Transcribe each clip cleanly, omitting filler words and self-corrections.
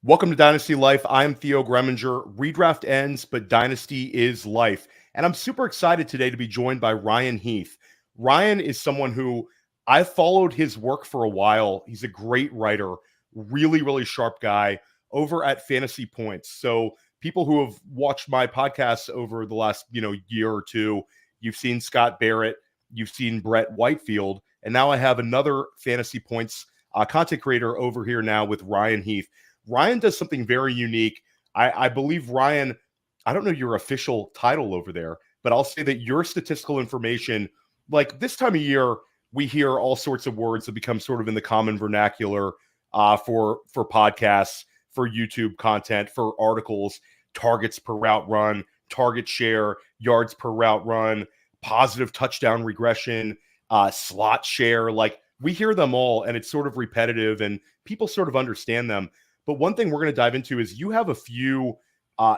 Welcome to Dynasty Life. I'm Theo Gremminger. Redraft ends, but Dynasty is life. And I'm super excited today to be joined by Ryan Heath. Ryan is someone who I've followed his work for a while. He's a great writer, really sharp guy over at Fantasy Points. So people who have watched my podcasts over the last, year or two, you've seen Scott Barrett, you've seen Brett Whitefield, and now I have another Fantasy Points content creator over here now with Ryan Heath. Ryan does something very unique. I believe, Ryan, I don't know your official title over there, but I'll say that your statistical information, like this time of year, we hear all sorts of words that become sort of in the common vernacular for podcasts, for YouTube content, for articles, targets per route run, target share, yards per route run, positive touchdown regression, slot share. Like we hear them all and it's sort of repetitive and people sort of understand them. But one thing we're going to dive into is you have a few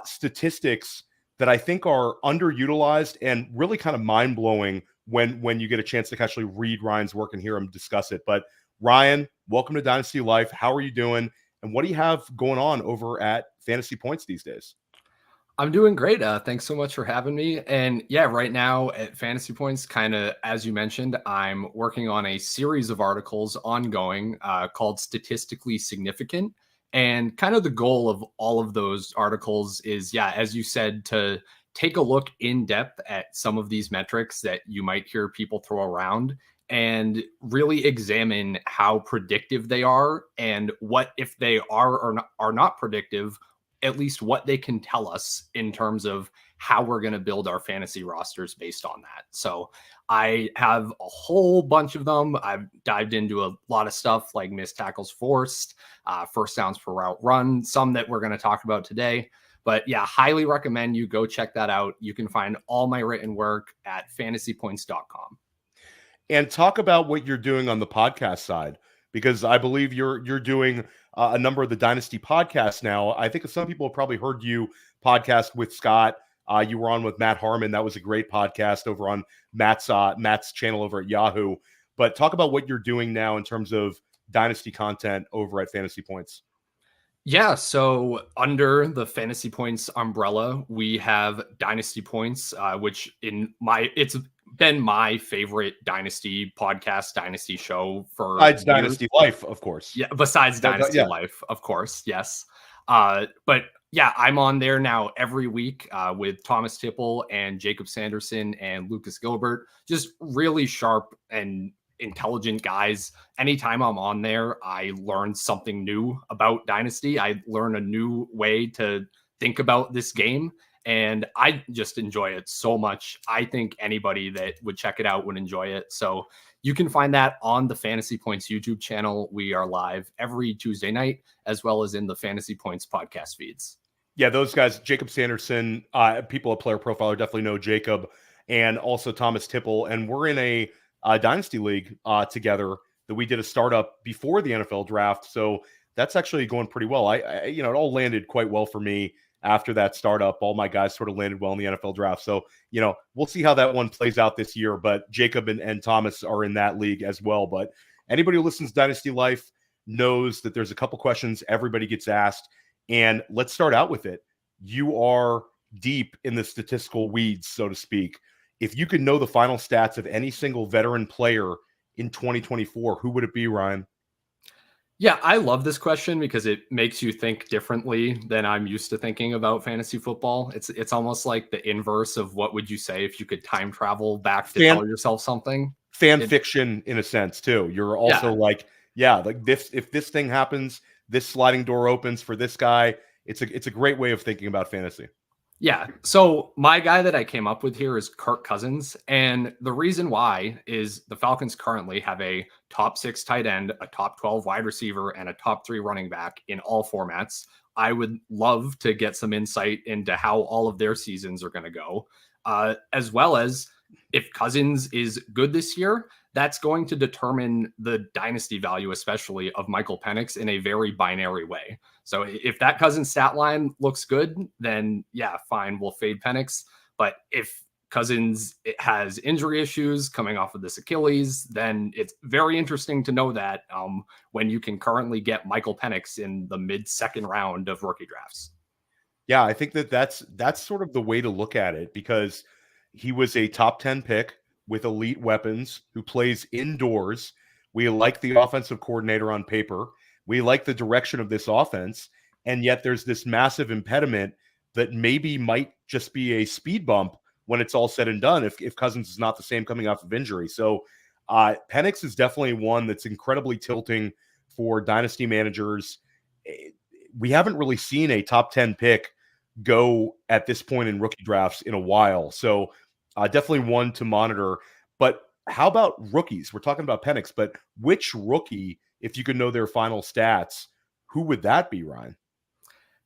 statistics that I think are underutilized and really kind of mind-blowing when you get a chance to actually read Ryan's work and hear him discuss it. But Ryan, welcome to Dynasty Life. How are you doing? And what do you have going on over at Fantasy Points these days? I'm doing great. Thanks so much for having me. And yeah, right now at Fantasy Points, kind of as you mentioned, I'm working on a series of articles ongoing called Statistically Significant. And kind of the goal of all of those articles is, yeah, as you said, to take a look in depth at some of these metrics that you might hear people throw around and really examine how predictive they are and what, if they are not predictive, at least what they can tell us in terms of how we're going to build our fantasy rosters based on that. So I have a whole bunch of them. I've dived into a lot of stuff like missed tackles forced, first downs per route run, some that we're going to talk about today. But yeah, highly recommend you go check that out. You can find all my written work at fantasypoints.com. And talk about what you're doing on the podcast side, because I believe you're doing a number of the Dynasty podcasts now. I think some people have probably heard you podcast with Scott. You were on with Matt Harmon. That was a great podcast over on Matt's channel over at Yahoo. But talk about what you're doing now in terms of Dynasty content over at Fantasy Points. Yeah, so under the Fantasy Points umbrella, we have Dynasty Points, which it's been my favorite Dynasty podcast, Dynasty show for besides years. Dynasty Life, of course. Yeah, besides Dynasty Life, of course, yes. But yeah, I'm on there now every week with Thomas Tipple and Jacob Sanderson and Lucas Gilbert. Just really sharp and intelligent guys. Anytime I'm on there, I learn something new about Dynasty. I learn a new way to think about this game, and I just enjoy it so much. I think anybody that would check it out would enjoy it. So you can find that on the Fantasy Points YouTube channel. We are live every Tuesday night, as well as in the Fantasy Points podcast feeds. Yeah, those guys, Jacob Sanderson, people at Player Profiler definitely know Jacob, and also Thomas Tipple. And we're in a Dynasty League together that we did a startup before the NFL draft. So that's actually going pretty well. I it all landed quite well for me after that startup. All my guys sort of landed well in the NFL draft. So, we'll see how that one plays out this year. But Jacob and Thomas are in that league as well. But anybody who listens to Dynasty Life knows that there's a couple questions everybody gets asked. And let's start out with it. You are deep in the statistical weeds, so to speak. If you could know the final stats of any single veteran player in 2024, who would it be, Ryan? Yeah, I love this question because it makes you think differently than I'm used to thinking about fantasy football. It's almost like the inverse of what would you say if you could time travel back to tell yourself something. Fan fiction in a sense too. You're also like this, if this thing happens, this sliding door opens for this guy. It's a great way of thinking about fantasy. Yeah. So my guy that I came up with here is Kirk Cousins. And the reason why is the Falcons currently have a top 6 tight end, a top 12 wide receiver, and a top 3 running back in all formats. I would love to get some insight into how all of their seasons are going to go, as well as if Cousins is good this year, that's going to determine the dynasty value, especially of Michael Penix, in a very binary way. So if that Cousins stat line looks good, then yeah, fine, we'll fade Penix. But if Cousins has injury issues coming off of this Achilles, then it's very interesting to know that when you can currently get Michael Penix in the mid-second round of rookie drafts. Yeah, I think that's sort of the way to look at it, because he was a top 10 pick with elite weapons who plays indoors. We like the offensive coordinator on paper. We like the direction of this offense. And yet there's this massive impediment that maybe might just be a speed bump when it's all said and done if Cousins is not the same coming off of injury. So Penix is definitely one that's incredibly tilting for dynasty managers. We haven't really seen a top 10 pick go at this point in rookie drafts in a while. So definitely one to monitor. But how about rookies? We're talking about Penix, but which rookie, if you could know their final stats, who would that be, Ryan?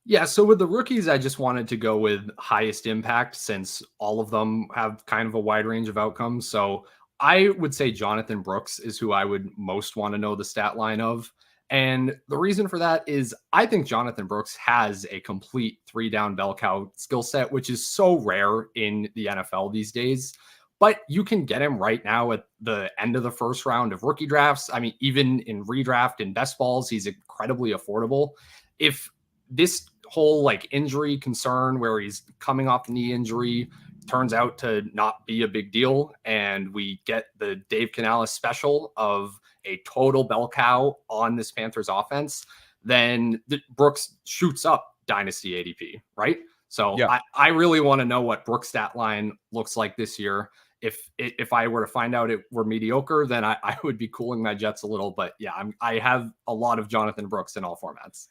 Yeah, so with the rookies, I just wanted to go with highest impact since all of them have kind of a wide range of outcomes. So I would say Jonathan Brooks is who I would most want to know the stat line of. And the reason for that is I think Jonathan Brooks has a complete 3-down bell cow skill set, which is so rare in the NFL these days. But you can get him right now at the end of the first round of rookie drafts. I mean, even in redraft and best balls, he's incredibly affordable. If this whole like injury concern where he's coming off knee injury turns out to not be a big deal, and we get the Dave Canales special of a total bell cow on this Panthers offense, then Brooks shoots up dynasty ADP, right? So yeah. I really want to know what Brooks' stat line looks like this year. If I were to find out it were mediocre, then I would be cooling my jets a little. But yeah, I have a lot of Jonathan Brooks in all formats.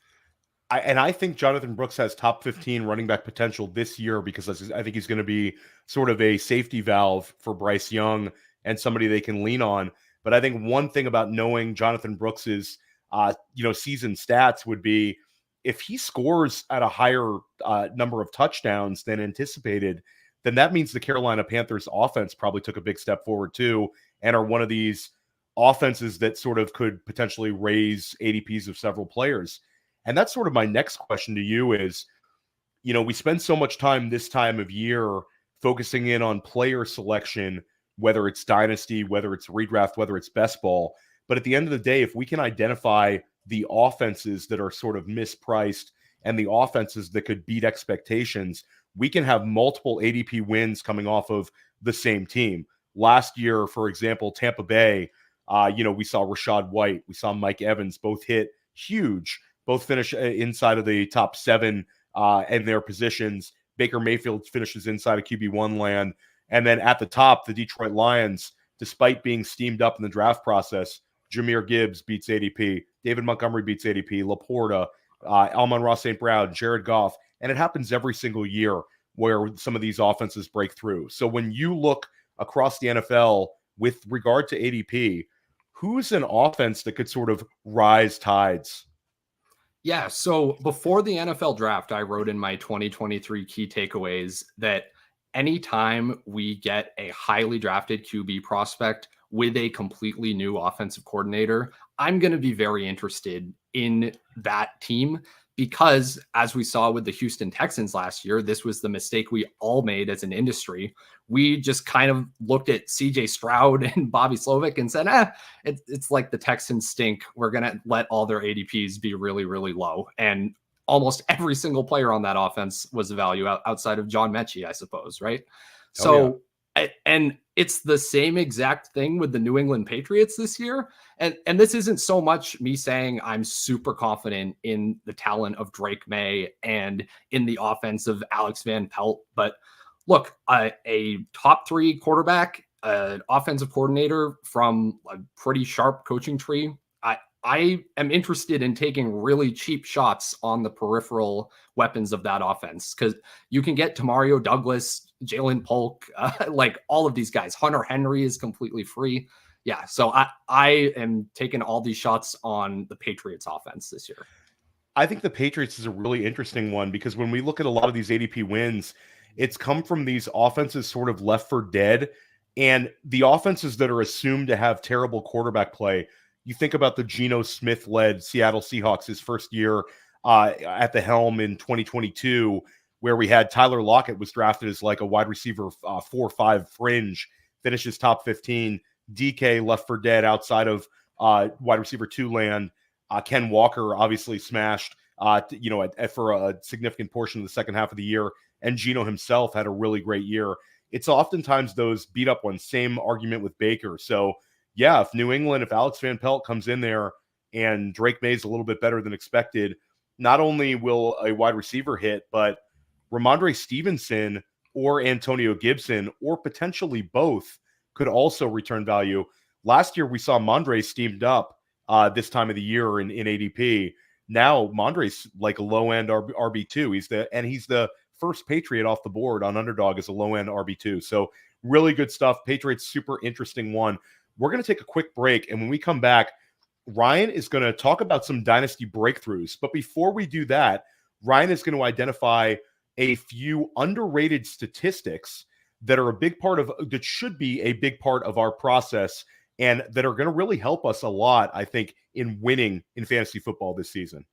I think Jonathan Brooks has top 15 running back potential this year, because I think he's going to be sort of a safety valve for Bryce Young and somebody they can lean on. But I think one thing about knowing Jonathan Brooks's, season stats would be if he scores at a higher number of touchdowns than anticipated, then that means the Carolina Panthers offense probably took a big step forward too, and are one of these offenses that sort of could potentially raise ADPs of several players. And that's sort of my next question to you is, we spend so much time this time of year focusing in on player selection, whether it's dynasty, whether it's redraft, whether it's best ball. But at the end of the day, if we can identify the offenses that are sort of mispriced and the offenses that could beat expectations, we can have multiple ADP wins coming off of the same team. Last year, for example, Tampa Bay, we saw Rachaad White, we saw Mike Evans, both hit huge. Both finish inside of the top 7 in their positions. Baker Mayfield finishes inside of QB1 land. And then at the top, the Detroit Lions, despite being steamed up in the draft process, Jahmyr Gibbs beats ADP. David Montgomery beats ADP. Laporta, Amon-Ra St. Brown, Jared Goff. And it happens every single year where some of these offenses break through. So when you look across the NFL with regard to ADP, who's an offense that could sort of rise tides? Yeah, so before the NFL draft, I wrote in my 2023 key takeaways that anytime we get a highly drafted QB prospect with a completely new offensive coordinator, I'm going to be very interested in that team, because as we saw with the Houston Texans last year, this was the mistake we all made as an industry. We just kind of looked at CJ Stroud and Bobby Slovic and said, it's like the Texans stink. We're going to let all their ADPs be really, really low. And almost every single player on that offense was a value outside of John Mechie, I suppose, right? And it's the same exact thing with the New England Patriots this year. And this isn't so much me saying I'm super confident in the talent of Drake May and in the offense of Alex Van Pelt. But look, a top 3 quarterback, an offensive coordinator from a pretty sharp coaching tree, I am interested in taking really cheap shots on the peripheral weapons of that offense, because you can get Tamario Douglas, Jalen Polk, like all of these guys. Hunter Henry is completely free. Yeah, so I am taking all these shots on the Patriots offense this year. I think the Patriots is a really interesting one, because when we look at a lot of these ADP wins, it's come from these offenses sort of left for dead, and the offenses that are assumed to have terrible quarterback play. You think about the Geno Smith-led Seattle Seahawks, his first year at the helm in 2022. where we had Tyler Lockett was drafted as like a wide receiver 4-5 fringe, finishes top 15. DK left for dead outside of wide receiver 2 land. Ken Walker obviously smashed, for a significant portion of the second half of the year. And Geno himself had a really great year. It's oftentimes those beat up ones. Same argument with Baker. So yeah, if New England, if Alex Van Pelt comes in there and Drake May's a little bit better than expected, not only will a wide receiver hit, but Ramondre Stevenson or Antonio Gibson, or potentially both, could also return value. Last year, we saw Mondre steamed up this time of the year in ADP. Now, Mondre's like a low-end RB2. He's the first Patriot off the board on Underdog as a low-end RB2. So really good stuff. Patriots, super interesting one. We're going to take a quick break, and when we come back, Ryan is going to talk about some dynasty breakthroughs. But before we do that, Ryan is going to identify a few underrated statistics that are that should be a big part of our process, and that are going to really help us a lot, I think, in winning in fantasy football this season.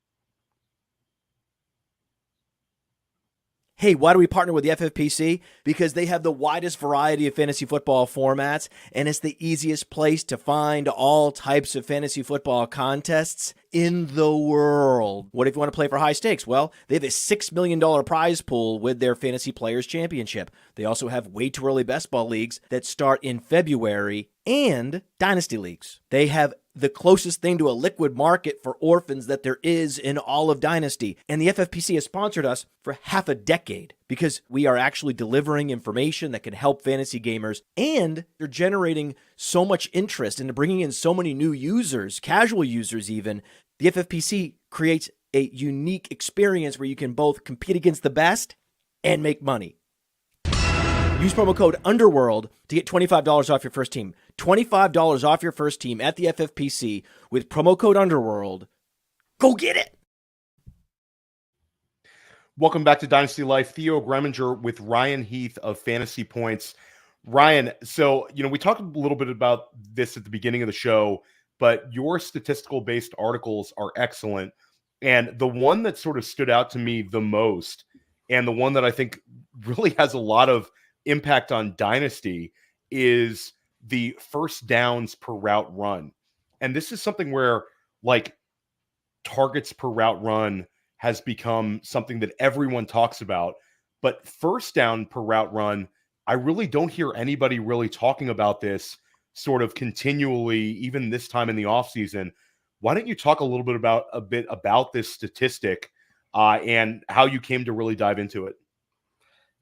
Hey, why do we partner with the FFPC? Because they have the widest variety of fantasy football formats, and it's the easiest place to find all types of fantasy football contests in the world. What if you want to play for high stakes? Well, they have a $6 million prize pool with their Fantasy Players Championship. They also have way too early best ball leagues that start in February, and dynasty leagues. They have the closest thing to a liquid market for orphans that there is in all of Dynasty. And the FFPC has sponsored us for half a decade because we are actually delivering information that can help fantasy gamers, and they're generating so much interest and bringing in so many new users, casual users even. The FFPC creates a unique experience where you can both compete against the best and make money. Use promo code UNDERWORLD to get $25 off your first team. $25 off your first team at the FFPC with promo code UNDERWORLD. Go get it! Welcome back to Dynasty Life. Theo Gremminger with Ryan Heath of Fantasy Points. Ryan, so, we talked a little bit about this at the beginning of the show, but your statistical-based articles are excellent. And the one that sort of stood out to me the most, and the one that I think really has a lot of impact on Dynasty, is the first downs per route run. And this is something where, like, targets per route run has become something that everyone talks about. But first down per route run, I really don't hear anybody really talking about this sort of continually, even this time in the offseason. Why don't you talk a little bit about this statistic and how you came to really dive into it?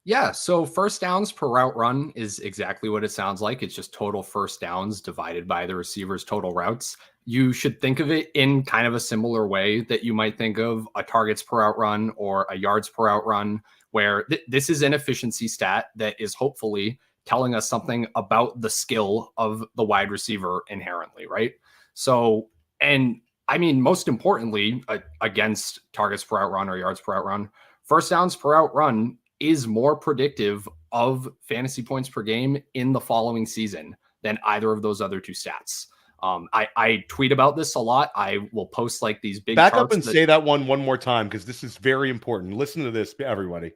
Yeah, so first downs per route run is exactly what it sounds like. It's just total first downs divided by the receiver's total routes. You should think of it in kind of a similar way that you might think of a targets per route run or a yards per route run, where this is an efficiency stat that is hopefully telling us something about the skill of the wide receiver inherently, right? So, and I mean, most importantly, against targets per route run or yards per route run, first downs per route run is more predictive of fantasy points per game in the following season than either of those other two stats. I tweet about this a lot. I will post like these big back up and say that one more time, because this is very important. Listen to this, everybody.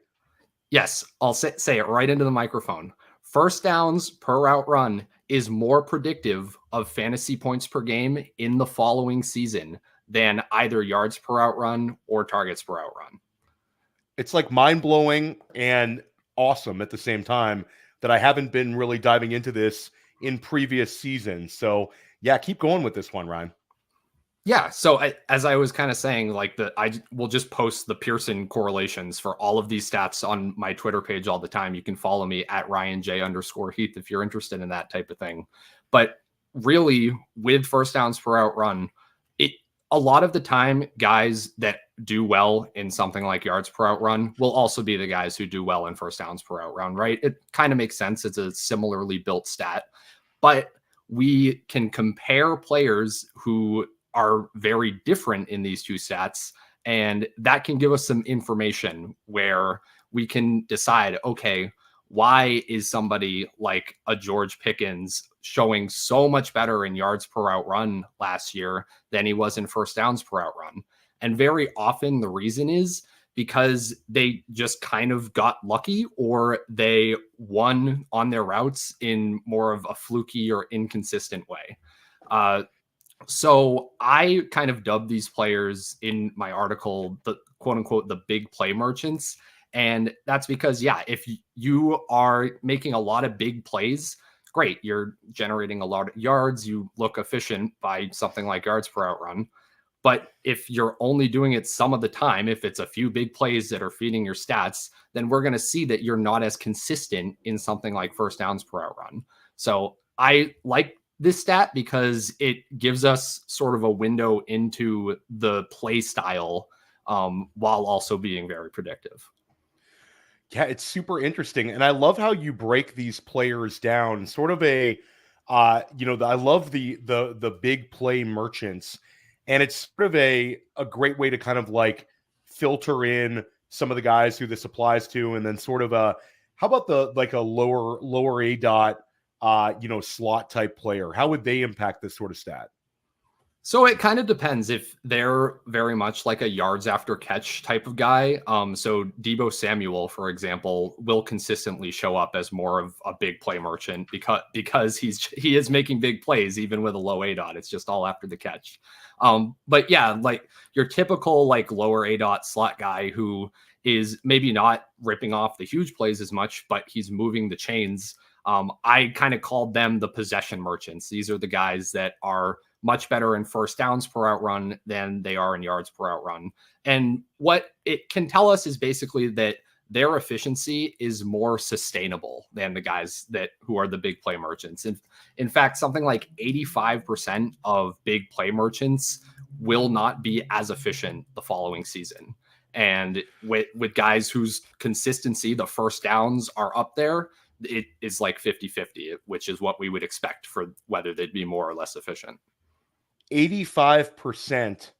Yes, I'll say it right into the microphone. First downs per route run is more predictive of fantasy points per game in the following season than either yards per route run or targets per route run. It's like mind-blowing and awesome at the same time that I haven't been really diving into this in previous seasons. So yeah, keep going with this one, Ryan. Yeah. So as I was kind of saying, like I will just post the Pearson correlations for all of these stats on my Twitter page all the time. You can follow me at RyanJ_Heath if you're interested in that type of thing. But really, with first downs per route run, a lot of the time, guys that do well in something like yards per route run will also be the guys who do well in first downs per route run, right? It kind of makes sense. It's a similarly built stat, but we can compare players who are very different in these two stats, and that can give us some information where we can decide, okay, why is somebody like a George Pickens showing so much better in yards per route run last year than he was in first downs per route run? And very often the reason is because they just kind of got lucky, or they won on their routes in more of a fluky or inconsistent way. So I kind of dubbed these players in my article the quote unquote the big play merchants. And that's because, yeah, if you are making a lot of big plays, great, you're generating a lot of yards, you look efficient by something like yards per out run. But if you're only doing it some of the time, if it's a few big plays that are feeding your stats, then we're going to see that you're not as consistent in something like first downs per out run. So I like this stat because it gives us sort of a window into the play style while also being very predictive. Yeah, it's super interesting. And I love how you break these players down, sort of a, I love the big play merchants. And it's sort of a great way to kind of like filter in some of the guys who this applies to. And then sort of how about like a lower A dot, slot type player? How would they impact this sort of stat? So it kind of depends if they're very much like a yards after catch type of guy. So Deebo Samuel, for example, will consistently show up as more of a big play merchant because he is making big plays even with a low A dot. It's just all after the catch. But yeah, like your typical like lower A dot slot guy who is maybe not ripping off the huge plays as much, but he's moving the chains. I kind of called them the possession merchants. These are the guys that are much better in first downs per out run than they are in yards per out run. And what it can tell us is basically that their efficiency is more sustainable than the guys who are the big play merchants. And in fact, something like 85% of big play merchants will not be as efficient the following season. And with guys whose consistency, the first downs are up there, it is like 50-50, which is what we would expect for whether they'd be more or less efficient. 85%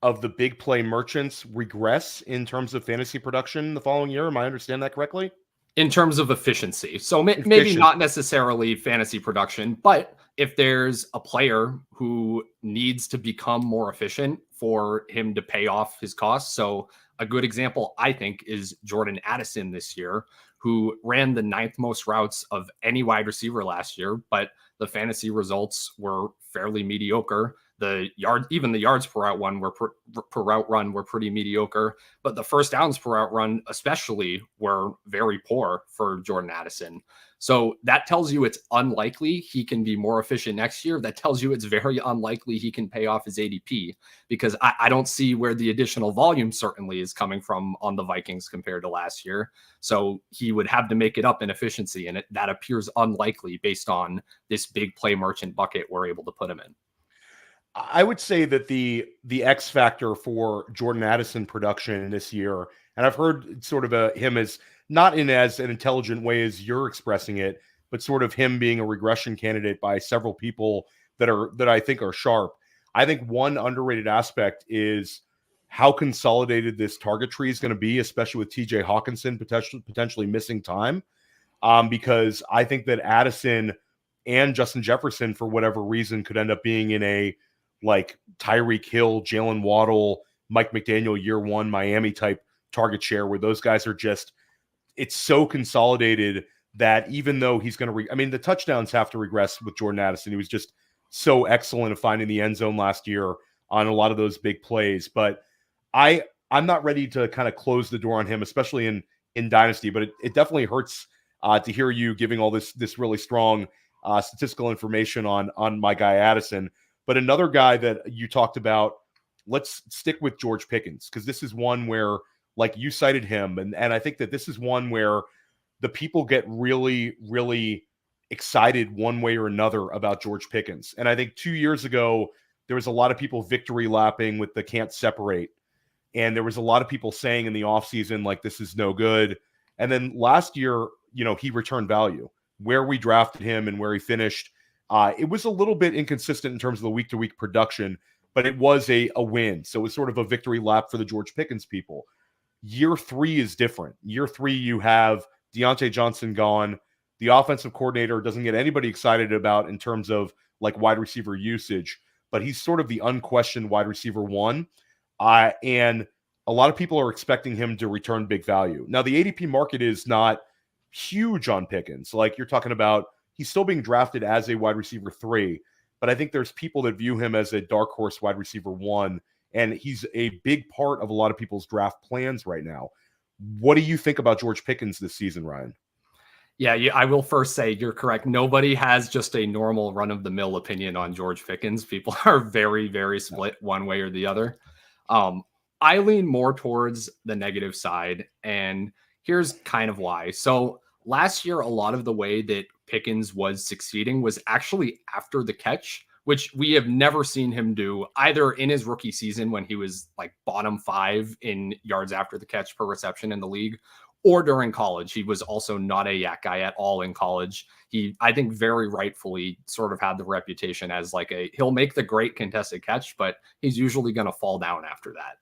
of the big play merchants regress in terms of fantasy production the following year. Am I understand that correctly? In terms of efficiency. So maybe not necessarily fantasy production, but if there's a player who needs to become more efficient for him to pay off his costs. So a good example, I think, is Jordan Addison this year, who ran the 9th most routes of any wide receiver last year, but the fantasy results were fairly mediocre. Even the yards per route run were pretty mediocre, but the first downs per route run especially were very poor for Jordan Addison. So that tells you it's unlikely he can be more efficient next year. That tells you it's very unlikely he can pay off his ADP, because I don't see where the additional volume certainly is coming from on the Vikings compared to last year. So he would have to make it up in efficiency, and that appears unlikely based on this big play merchant bucket we're able to put him in. I would say that the X factor for Jordan Addison production this year, and I've heard sort of him as not in as an intelligent way as you're expressing it, but sort of him being a regression candidate by several people that I think are sharp. I think one underrated aspect is how consolidated this target tree is going to be, especially with TJ Hawkinson potentially missing time, because I think that Addison and Justin Jefferson, for whatever reason, could end up being in a like Tyreek Hill, Jalen Waddle, Mike McDaniel year one Miami type target share, where those guys are just, it's so consolidated that even though he's going to, the touchdowns have to regress with Jordan Addison. He was just so excellent at finding the end zone last year on a lot of those big plays. But I'm not ready to kind of close the door on him, especially in Dynasty, but it definitely hurts to hear you giving all this really strong statistical information on my guy Addison. But another guy that you talked about, let's stick with George Pickens, because this is one where, like, you cited him, and I think that this is one where the people get really, really excited one way or another about George Pickens. And I think 2 years ago, there was a lot of people victory lapping with the can't separate. And there was a lot of people saying in the offseason, like, this is no good. And then last year, he returned value. Where we drafted him and where he finished, it was a little bit inconsistent in terms of the week-to-week production, but it was a win. So it was sort of a victory lap for the George Pickens people. Year 3 is different. Year 3, you have Deontay Johnson gone. The offensive coordinator doesn't get anybody excited about in terms of like wide receiver usage, but he's sort of the unquestioned wide receiver one. And a lot of people are expecting him to return big value. Now, the ADP market is not huge on Pickens. Like, you're talking about, he's still being drafted as a wide receiver 3, but I think there's people that view him as a dark horse wide receiver 1, and he's a big part of a lot of people's draft plans right now. What do you think about George Pickens this season, Ryan? Yeah, I will first say you're correct. Nobody has just a normal run-of-the-mill opinion on George Pickens. People are very, very split one way or the other. I lean more towards the negative side, and here's kind of why. So last year, a lot of the way that Pickens was succeeding was actually after the catch, which we have never seen him do either in his rookie season when he was like bottom 5 in yards after the catch per reception in the league, or during college. He was also not a yak guy at all in college. He, I think, very rightfully sort of had the reputation as like he'll make the great contested catch, but he's usually going to fall down after that.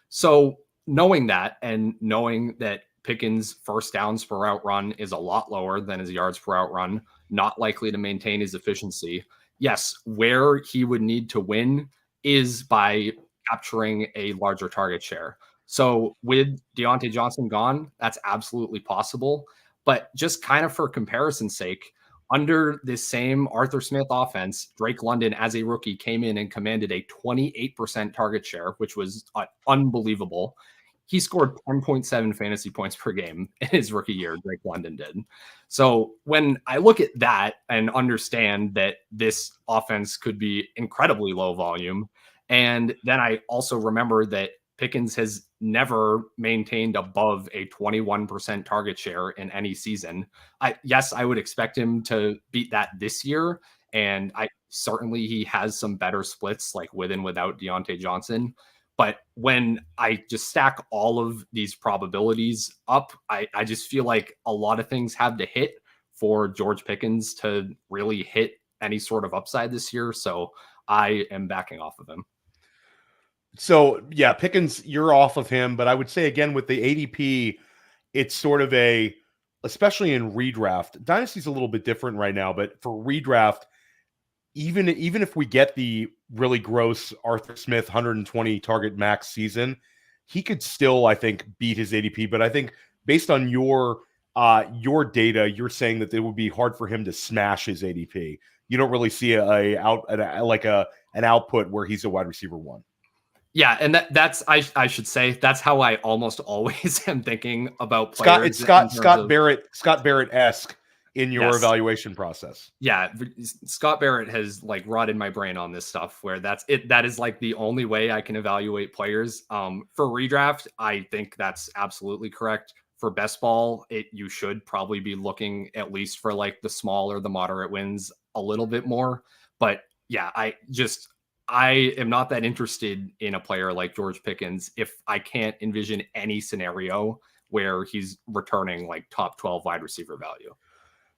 So knowing that, and knowing that Pickens' first downs per route run is a lot lower than his yards per route run, not likely to maintain his efficiency. Yes, where he would need to win is by capturing a larger target share. So with Diontae Johnson gone, that's absolutely possible. But just kind of for comparison's sake, under this same Arthur Smith offense, Drake London as a rookie came in and commanded a 28% target share, which was unbelievable. He scored 10.7 fantasy points per game in his rookie year, Drake London did. So when I look at that and understand that this offense could be incredibly low volume, and then I also remember that Pickens has never maintained above a 21% target share in any season. Yes, I would expect him to beat that this year. And certainly he has some better splits like with and without Diontae Johnson. But when I just stack all of these probabilities up, I just feel like a lot of things have to hit for George Pickens to really hit any sort of upside this year. So I am backing off of him. So, yeah, Pickens, you're off of him. But I would say, again, with the ADP, it's sort of especially in redraft, Dynasty's a little bit different right now. But for redraft, even if we get the really gross Arthur Smith 120 target max season, he could still, I think, beat his ADP. But I think based on your data, you're saying that it would be hard for him to smash his ADP. You don't really see an output where he's a wide receiver 1. Yeah, and that's I should say that's how I almost always am thinking about players. It's Scott Barrett-esque in your evaluation process. Yeah, Scott Barrett has like rotted my brain on this stuff where that is like the only way I can evaluate players. For redraft, I think that's absolutely correct. For best ball, you should probably be looking at least for like the small or the moderate wins a little bit more. But yeah, I am not that interested in a player like George Pickens if I can't envision any scenario where he's returning like top 12 wide receiver value.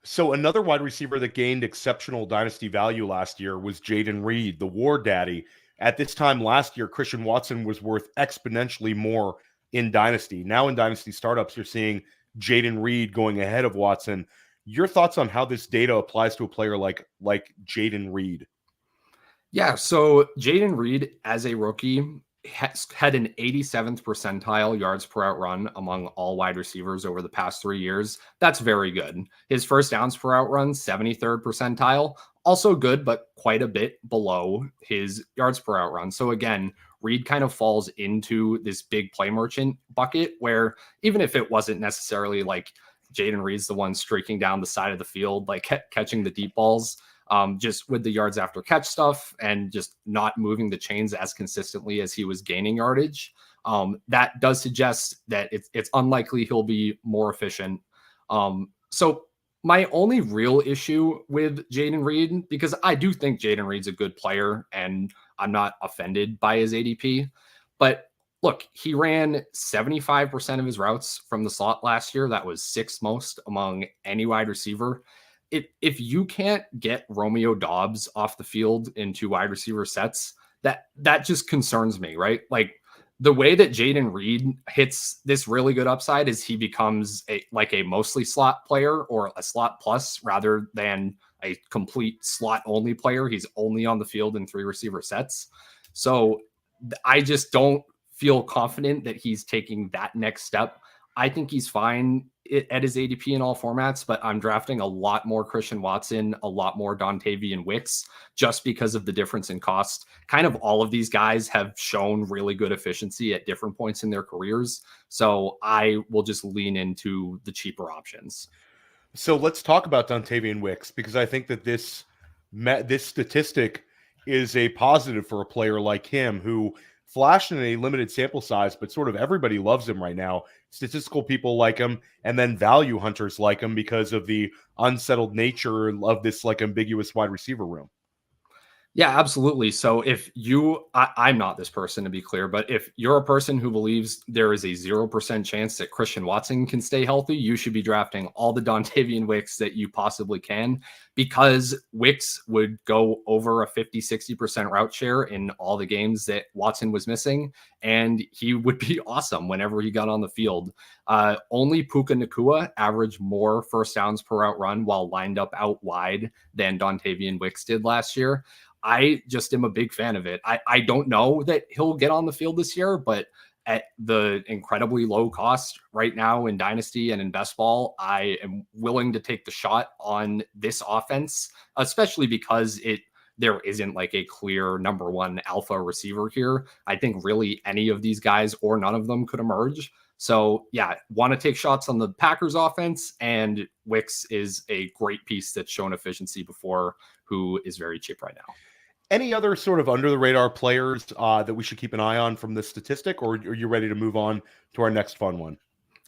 So another wide receiver that gained exceptional dynasty value last year was Jayden Reed, the war daddy. At this time last year, Christian Watson was worth exponentially more in Dynasty. Now in Dynasty Startups, you're seeing Jayden Reed going ahead of Watson. Your thoughts on how this data applies to a player like Jayden Reed? Yeah, so Jayden Reed as a rookie had an 87th percentile yards per out run among all wide receivers over the past 3 years. That's very good. His first downs per out run, 73rd percentile, also good, but quite a bit below his yards per out run. So again, Reed kind of falls into this big play merchant bucket where even if it wasn't necessarily like Jayden Reed's the one streaking down the side of the field, like catching the deep balls, just with the yards after catch stuff and just not moving the chains as consistently as he was gaining yardage. That does suggest that it's unlikely he'll be more efficient. So my only real issue with Jayden Reed, because I do think Jayden Reed's a good player and I'm not offended by his ADP, but look, he ran 75% of his routes from the slot last year. That was sixth most among any wide receiver. If you can't get Romeo Doubs off the field in 2 wide receiver sets, that just concerns me, right? Like the way that Jayden Reed hits this really good upside is he becomes a mostly slot player or a slot plus rather than a complete slot only player. He's only on the field in 3 receiver sets. So I just don't feel confident that he's taking that next step. I think he's fine at his ADP in all formats, but I'm drafting a lot more Christian Watson, a lot more Dontavion Wicks, just because of the difference in cost. Kind of all of these guys have shown really good efficiency at different points in their careers. So I will just lean into the cheaper options. So let's talk about Dontavion Wicks, because I think that this statistic is a positive for a player like him who flashed in a limited sample size, but sort of everybody loves him right now. Statistical people like him, and then value hunters like him because of the unsettled nature of this like ambiguous wide receiver room. Yeah, absolutely. So if I'm not this person, to be clear, but if you're a person who believes there is a 0% chance that Christian Watson can stay healthy, you should be drafting all the Dontavion Wicks that you possibly can, because Wicks would go over a 50-60% route share in all the games that Watson was missing, and he would be awesome whenever he got on the field. Only Puka Nacua averaged more first downs per route run while lined up out wide than Dontavion Wicks did last year. I just am a big fan of it. I don't know that he'll get on the field this year, but at the incredibly low cost right now in Dynasty and in best ball, I am willing to take the shot on this offense, especially because there isn't like a clear number one alpha receiver here. I think really any of these guys or none of them could emerge. So yeah, want to take shots on the Packers offense, and Wicks is a great piece that's shown efficiency before, who is very cheap right now. Any other sort of under the radar players that we should keep an eye on from this statistic, or are you ready to move on to our next fun one?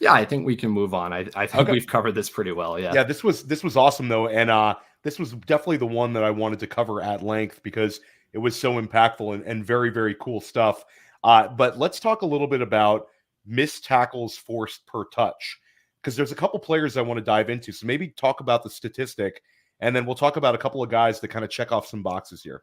Yeah, I think we can move on. I think we've covered this pretty well. Yeah. Yeah, this was awesome though. And this was definitely the one that I wanted to cover at length because it was so impactful and very, very cool stuff. But let's talk a little bit about missed tackles forced per touch, because there's a couple players I want to dive into. So maybe talk about the statistic, and then we'll talk about a couple of guys that kind of check off some boxes here.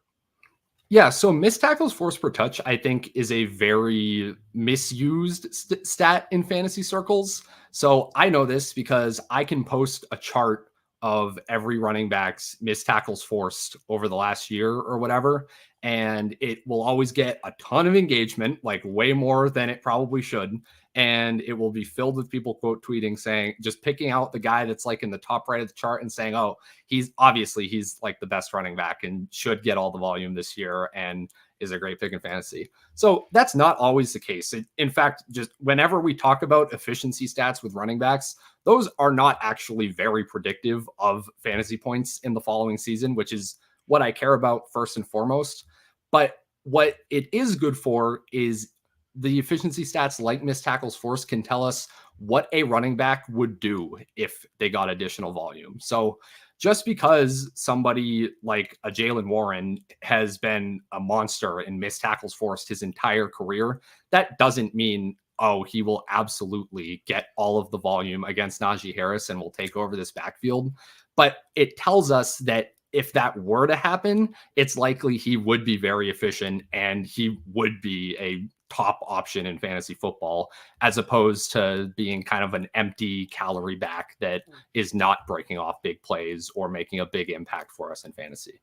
Yeah, so missed tackles forced per touch, I think, is a very misused stat in fantasy circles. So I know this because I can post a chart of every running back's missed tackles forced over the last year or whatever, and it will always get a ton of engagement, like way more than it probably should. And it will be filled with people quote tweeting saying, just picking out the guy that's like in the top right of the chart and saying, oh, he's like the best running back and should get all the volume this year and is a great pick in fantasy. So that's not always the case. In fact, just whenever we talk about efficiency stats with running backs, those are not actually very predictive of fantasy points in the following season, which is what I care about first and foremost. But what it is good for is the efficiency stats like missed tackles forced can tell us what a running back would do if they got additional volume. So just because somebody like a Jaylen Warren has been a monster in missed tackles forced his entire career, that doesn't mean, oh, he will absolutely get all of the volume against Najee Harris and will take over this backfield. But it tells us that if that were to happen, it's likely he would be very efficient and he would be a top option in fantasy football, as opposed to being kind of an empty calorie back that is not breaking off big plays or making a big impact for us in fantasy.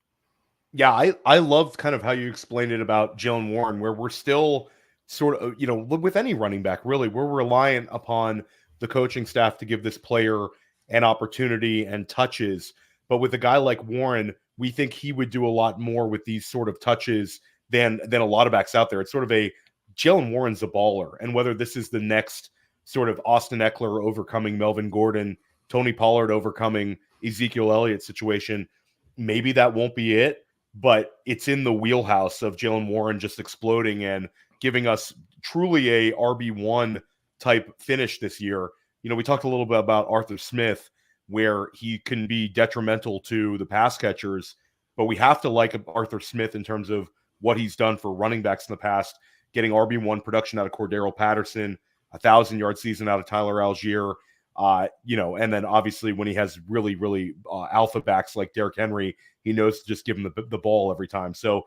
Yeah, I love kind of how you explained it about Jaylen Warren, where we're still sort of, with any running back, really, we're reliant upon the coaching staff to give this player an opportunity and touches. But with a guy like Warren, we think he would do a lot more with these sort of touches than a lot of backs out there. It's sort of Jaylen Warren's a baller. And whether this is the next sort of Austin Eckler overcoming Melvin Gordon, Tony Pollard overcoming Ezekiel Elliott situation, maybe that won't be it, but it's in the wheelhouse of Jaylen Warren just exploding and giving us truly a RB1 type finish this year. We talked a little bit about Arthur Smith, where he can be detrimental to the pass catchers, but we have to like Arthur Smith in terms of what he's done for running backs in the past, getting RB1 production out of Cordero Patterson, 1,000-yard season out of Tyler Algier, and then obviously when he has really, really alpha backs like Derrick Henry, he knows to just give him the ball every time. So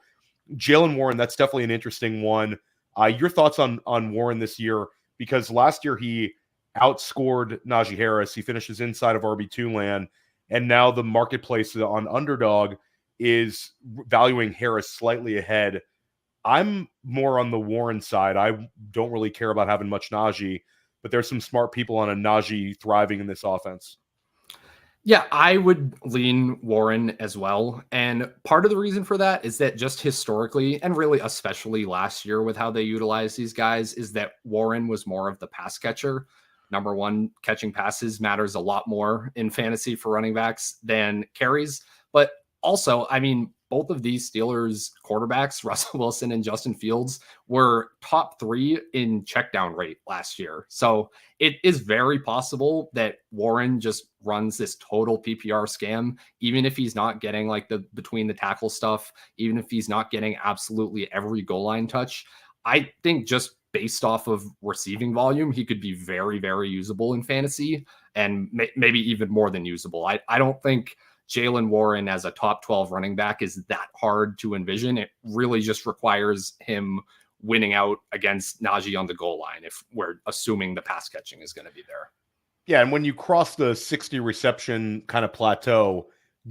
Jaylen Warren, that's definitely an interesting one. Your thoughts on Warren this year, because last year he outscored Najee Harris. He finishes inside of RB2 land, and now the marketplace on Underdog is valuing Harris slightly ahead I'm more on the Warren side. I don't really care about having much Najee, but there's some smart people on a Najee thriving in this offense. Yeah, I would lean Warren as well. And part of the reason for that is that just historically, and really especially last year with how they utilize these guys, is that Warren was more of the pass catcher. Number one, catching passes matters a lot more in fantasy for running backs than carries. But also, I mean, both of these Steelers quarterbacks, Russell Wilson and Justin Fields, were top 3 in check down rate last year. So it is very possible that Warren just runs this total PPR scam, even if he's not getting like the between the tackle stuff, even if he's not getting absolutely every goal line touch. I think just based off of receiving volume, he could be very, very usable in fantasy and maybe even more than usable. I don't think Jaylen Warren as a top 12 running back is that hard to envision. It really just requires him winning out against Najee on the goal line if we're assuming the pass catching is going to be there. Yeah, and when you cross the 60 reception kind of plateau,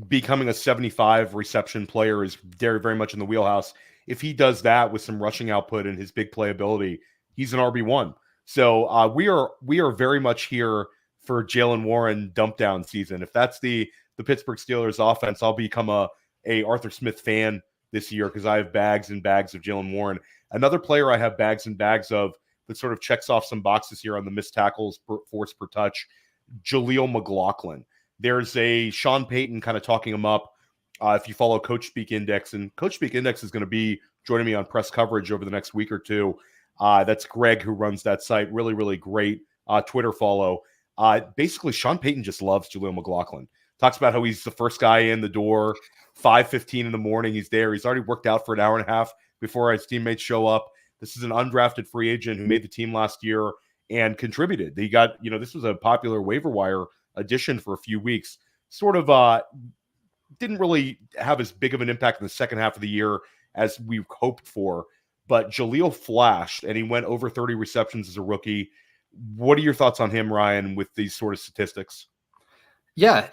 becoming a 75 reception player is very, very much in the wheelhouse. If he does that with some rushing output and his big playability, he's an RB1. So we are very much here for Jaylen Warren dump down season. If that's the Pittsburgh Steelers offense, I'll become a Arthur Smith fan this year because I have bags and bags of Jaylen Warren. Another player I have bags and bags of that sort of checks off some boxes here on the missed tackles force per touch, Jaleel McLaughlin. There's a Sean Payton kind of talking him up. If you follow Coach Speak Index, and Coach Speak Index is going to be joining me on press coverage over the next week or two. That's Greg who runs that site. Really, really great Twitter follow. Basically, Sean Payton just loves Jaleel McLaughlin. Talks about how he's the first guy in the door, 5:15 in the morning. He's there. He's already worked out for an hour and a half before his teammates show up. This is an undrafted free agent who made the team last year and contributed. He got, this was a popular waiver wire addition for a few weeks. Sort of didn't really have as big of an impact in the second half of the year as we hoped for. But Jaleel flashed, and he went over 30 receptions as a rookie. What are your thoughts on him, Ryan, with these sort of statistics? Yeah,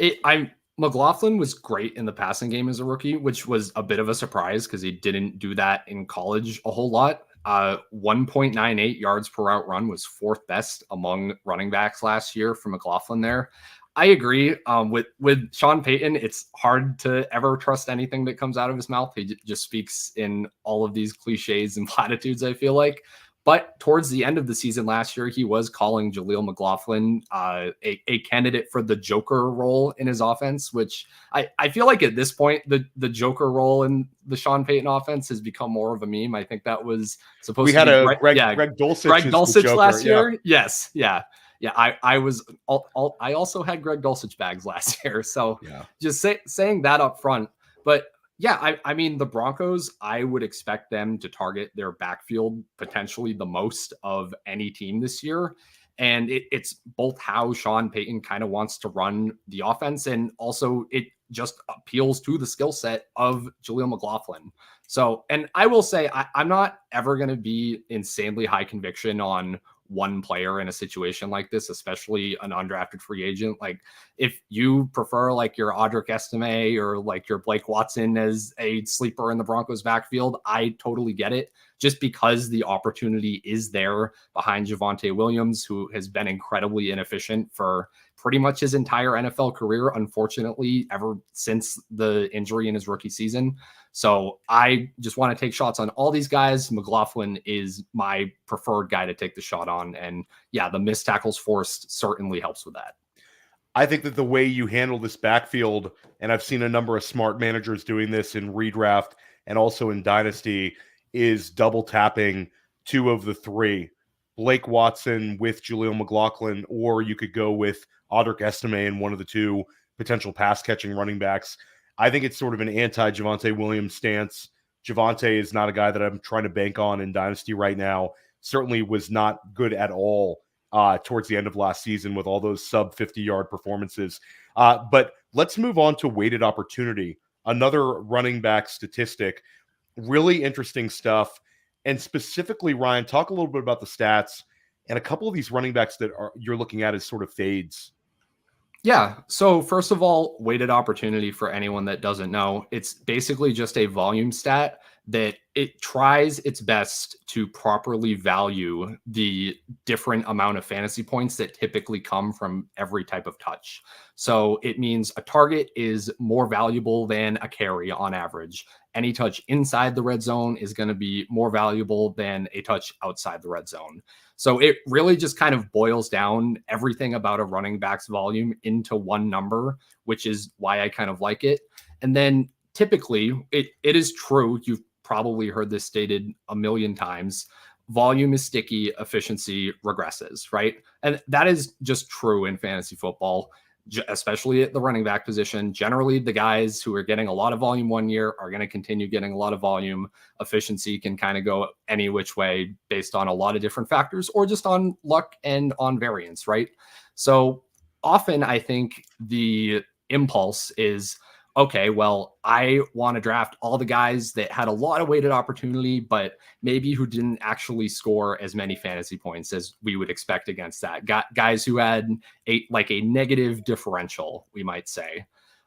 McLaughlin was great in the passing game as a rookie, which was a bit of a surprise because he didn't do that in college a whole lot. 1.98 yards per route run was 4th best among running backs last year for McLaughlin there. I agree with Sean Payton. It's hard to ever trust anything that comes out of his mouth. He just speaks in all of these cliches and platitudes, I feel like. But towards the end of the season last year, he was calling Jaleel McLaughlin a candidate for the Joker role in his offense, which I feel like at this point, the Joker role in the Sean Payton offense has become more of a meme. I think that was supposed to be Greg Dulcich last year. Yes. Yeah. Yeah. I also had Greg Dulcich bags last year. So just saying that up front, but yeah, I mean, the Broncos, I would expect them to target their backfield potentially the most of any team this year. And it's both how Sean Payton kind of wants to run the offense, and also it just appeals to the skill set of Jaleel McLaughlin. So, and I will say, I'm not ever going to be insanely high conviction on one player in a situation like this, especially an undrafted free agent. Like if you prefer like your Audric Estime or like your Blake Watson as a sleeper in the Broncos backfield, I totally get it, just because the opportunity is there behind Javonte Williams, who has been incredibly inefficient for pretty much his entire NFL career, unfortunately, ever since the injury in his rookie season. So I just want to take shots on all these guys. McLaughlin is my preferred guy to take the shot on. And yeah, the missed tackles forced certainly helps with that. I think that the way you handle this backfield, and I've seen a number of smart managers doing this in redraft and also in Dynasty, is double tapping 2 of the 3. Blake Watson with Jaleel McLaughlin, or you could go with Audric Estime and one of the 2 potential pass catching running backs. I think it's sort of an anti-Javonte Williams stance. Javonte is not a guy that I'm trying to bank on in Dynasty right now. Certainly was not good at all towards the end of last season with all those sub 50-yard performances. But let's move on to weighted opportunity. Another running back statistic. Really interesting stuff. And specifically, Ryan, talk a little bit about the stats and a couple of these running backs that you're looking at as sort of fades. Yeah. So first of all, weighted opportunity, for anyone that doesn't know, it's basically just a volume stat that it tries its best to properly value the different amount of fantasy points that typically come from every type of touch. So it means a target is more valuable than a carry on average. Any touch inside the red zone is going to be more valuable than a touch outside the red zone. So it really just kind of boils down everything about a running back's volume into one number, which is why I kind of like it. And then typically it is true. You've probably heard this stated a million times. Volume is sticky, efficiency regresses, right? And that is just true in fantasy football, especially at the running back position. Generally, the guys who are getting a lot of volume one year are going to continue getting a lot of volume. Efficiency can kind of go any which way based on a lot of different factors, or just on luck and on variance, right? So often I think the impulse is, okay, well, I want to draft all the guys that had a lot of weighted opportunity, but maybe who didn't actually score as many fantasy points as we would expect against that. Guys who had a negative differential, we might say.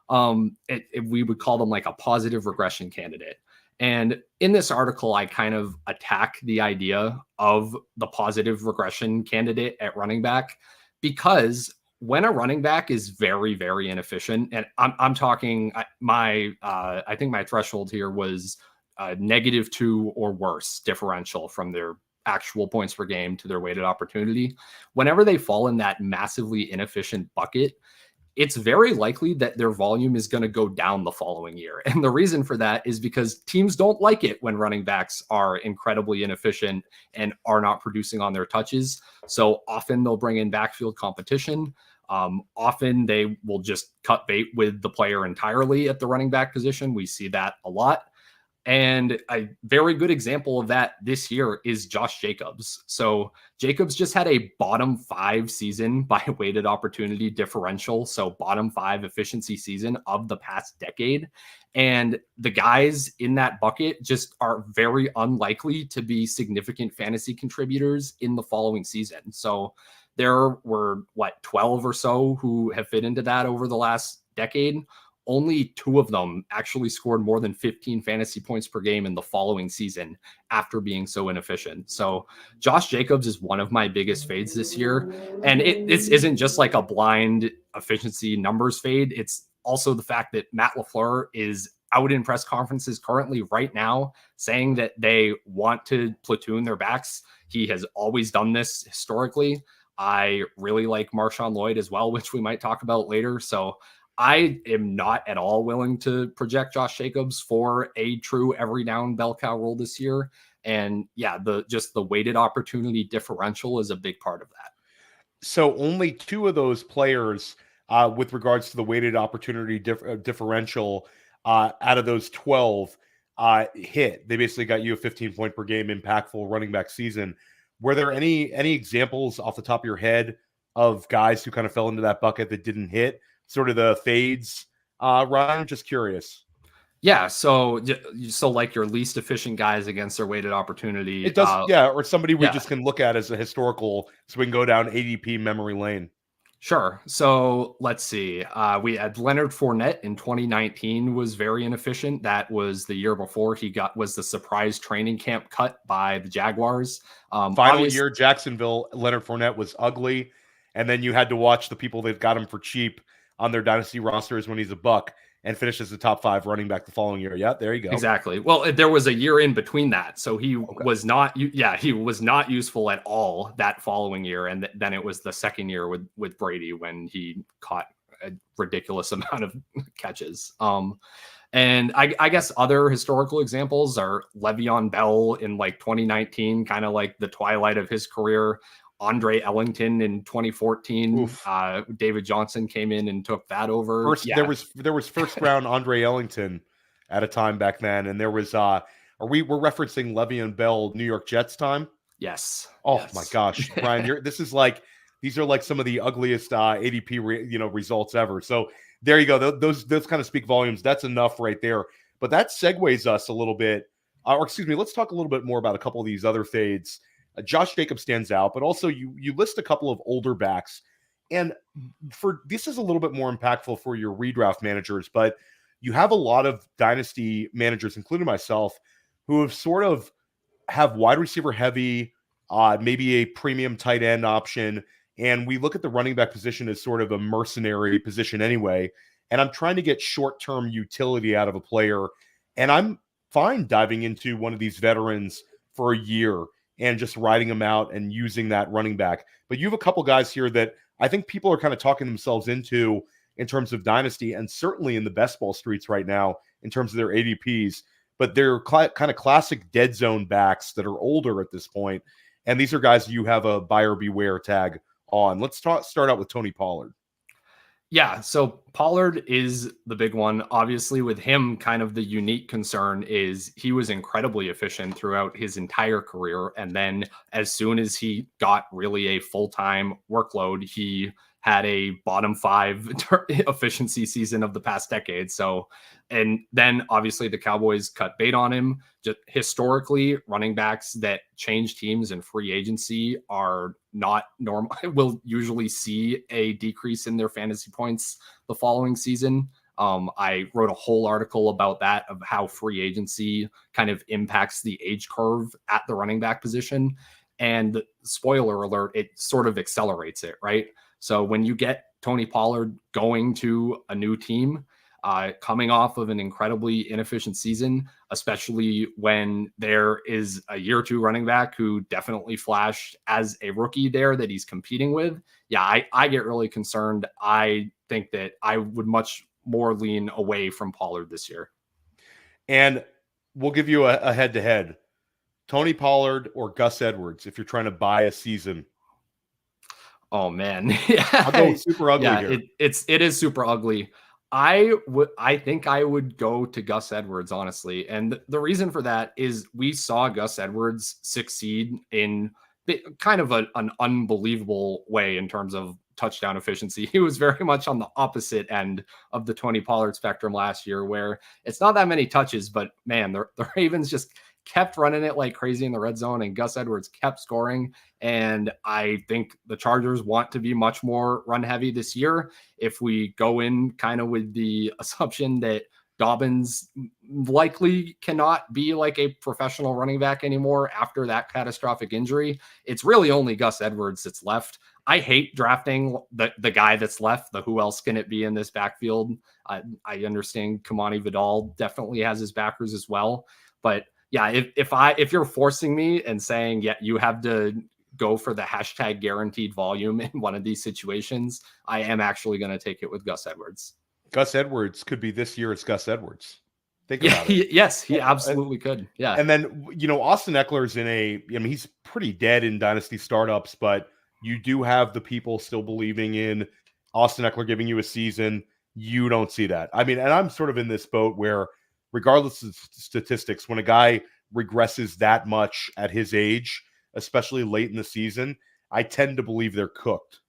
We would call them like a positive regression candidate. And in this article, I kind of attack the idea of the positive regression candidate at running back, because when a running back is very, very inefficient, and I'm talking, I think my threshold here was -2 or worse differential from their actual points per game to their weighted opportunity. Whenever they fall in that massively inefficient bucket, it's very likely that their volume is going to go down the following year. And the reason for that is because teams don't like it when running backs are incredibly inefficient and are not producing on their touches. So often they'll bring in backfield competition. Often they will just cut bait with the player entirely at the running back position. We see that a lot. And a very good example of that this year is Josh Jacobs. So Jacobs just had a bottom 5 season by weighted opportunity differential. So bottom 5 efficiency season of the past decade. And the guys in that bucket just are very unlikely to be significant fantasy contributors in the following season. So there were 12 or so who have fit into that over the last decade. Only 2 of them actually scored more than 15 fantasy points per game in the following season after being so inefficient. So Josh Jacobs is one of my biggest fades this year. And this isn't just like a blind efficiency numbers fade. It's also the fact that Matt LaFleur is out in press conferences currently right now saying that they want to platoon their backs. He has always done this historically. I really like Marshawn Lloyd as well, which we might talk about later. So I am not at all willing to project Josh Jacobs for a true every down bell cow role this year. And yeah, the weighted opportunity differential is a big part of that. So only 2 of those players with regards to the weighted opportunity differential out of those 12 hit. They basically got you a 15 point per game impactful running back season. Were there any examples off the top of your head of guys who kind of fell into that bucket that didn't hit? Sort of the fades, Ryan? Just curious. Yeah, so like your least efficient guys against their weighted opportunity. It does, or somebody we just can look at as a historical, so we can go down ADP memory lane. Sure. So let's see. We had Leonard Fournette in 2019 was very inefficient. That was the year before he was the surprise training camp cut by the Jaguars. Final year, Jacksonville, Leonard Fournette was ugly. And then you had to watch the people that got him for cheap on their dynasty rosters when he's a buck and finished as the top 5 running back the following year. Yeah, there you go. Exactly. Well, there was a year in between that. So he was not, he was not useful at all that following year. And then it was the second year with Brady when he caught a ridiculous amount of catches. And I guess other historical examples are Le'Veon Bell in 2019, kind of like the twilight of his career. Andre Ellington in 2014. David Johnson came in and took that over. There was first round Andre Ellington at a time back then, and there was we're referencing Le'Veon Bell New York Jets time? Yes. Oh yes. My gosh, Brian, these are like some of the ugliest ADP results ever. So there you go. Those kind of speak volumes. That's enough right there. But that segues us a little bit. Let's talk a little bit more about a couple of these other fades. Josh Jacobs stands out, but also you list a couple of older backs. And this is a little bit more impactful for your redraft managers, but you have a lot of dynasty managers, including myself, who have sort of have wide receiver heavy, maybe a premium tight end option. And we look at the running back position as sort of a mercenary position anyway. And I'm trying to get short-term utility out of a player. And I'm fine diving into one of these veterans for a year and just riding them out and using that running back. But you have a couple guys here that I think people are kind of talking themselves into in terms of dynasty, and certainly in the best ball streets right now in terms of their ADPs. But they're kind of classic dead zone backs that are older at this point. And these are guys you have a buyer beware tag on. Let's start out with Tony Pollard. Yeah, so Pollard is the big one. Obviously, with him, kind of the unique concern is he was incredibly efficient throughout his entire career. And then as soon as he got really a full-time workload, he had a bottom 5 efficiency season of the past decade. So, and then obviously the Cowboys cut bait on him. Just historically, running backs that change teams in free agency are not normal. Will usually see a decrease in their fantasy points the following season. I wrote a whole article about that, of how free agency kind of impacts the age curve at the running back position. And spoiler alert, it sort of accelerates it, right? So when you get Tony Pollard going to a new team, coming off of an incredibly inefficient season, especially when there is a year 2 running back who definitely flashed as a rookie there that he's competing with. Yeah, I get really concerned. I think that I would much more lean away from Pollard this year. And we'll give you a head-to-head. Tony Pollard or Gus Edwards if you're trying to buy a season. Oh man. Yeah. I'll go super ugly here. It is super ugly. I think I would go to Gus Edwards, honestly. And the reason for that is we saw Gus Edwards succeed in kind of an unbelievable way in terms of touchdown efficiency. He was very much on the opposite end of the Tony Pollard spectrum last year, where it's not that many touches, but man, the Ravens just kept running it like crazy in the red zone, and Gus Edwards kept scoring. And I think the Chargers want to be much more run heavy this year. If we go in kind of with the assumption that Dobbins likely cannot be like a professional running back anymore after that catastrophic injury, it's really only Gus Edwards that's left. I hate drafting the guy that's left. The who else can it be in this backfield? I understand Kamani Vidal definitely has his backers as well, but yeah, if you're forcing me and saying, yeah, you have to go for the hashtag guaranteed volume in one of these situations, I am actually going to take it with Gus Edwards. Gus Edwards could be this year. It's Gus Edwards. Think about it. Yes, he absolutely could. Yeah. And then, Austin Eckler's he's pretty dead in Dynasty Startups, but you do have the people still believing in Austin Eckler giving you a season. You don't see that. And I'm sort of in this boat where, regardless of statistics, when a guy regresses that much at his age, especially late in the season, I tend to believe they're cooked.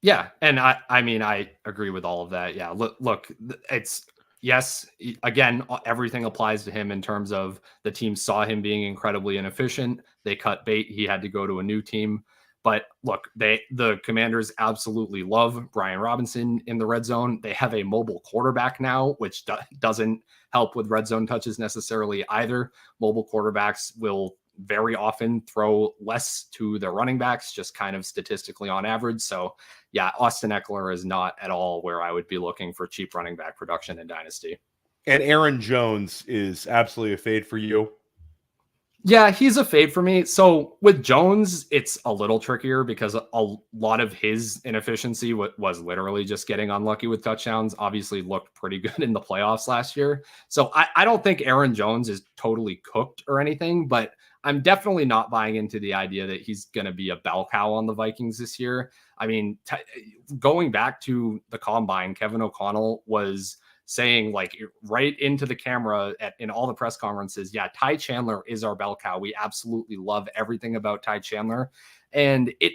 Yeah, and I agree with all of that. Yeah, look, it's yes, again, everything applies to him in terms of the team saw him being incredibly inefficient. They cut bait. He had to go to a new team. But look, the Commanders absolutely love Brian Robinson in the red zone. They have a mobile quarterback now, which doesn't help with red zone touches necessarily either. Mobile quarterbacks will very often throw less to their running backs, just kind of statistically on average. So yeah, Austin Eckler is not at all where I would be looking for cheap running back production in Dynasty. And Aaron Jones is absolutely a fade for you. Yeah, he's a fade for me. So with Jones, it's a little trickier because a lot of his inefficiency was literally just getting unlucky with touchdowns. Obviously looked pretty good in the playoffs last year. So I don't think Aaron Jones is totally cooked or anything, but I'm definitely not buying into the idea that he's going to be a bell cow on the Vikings this year. Going back to the combine, Kevin O'Connell was saying like right into the camera in all the press conferences, yeah, Ty Chandler is our bell cow. We absolutely love everything about Ty Chandler. And it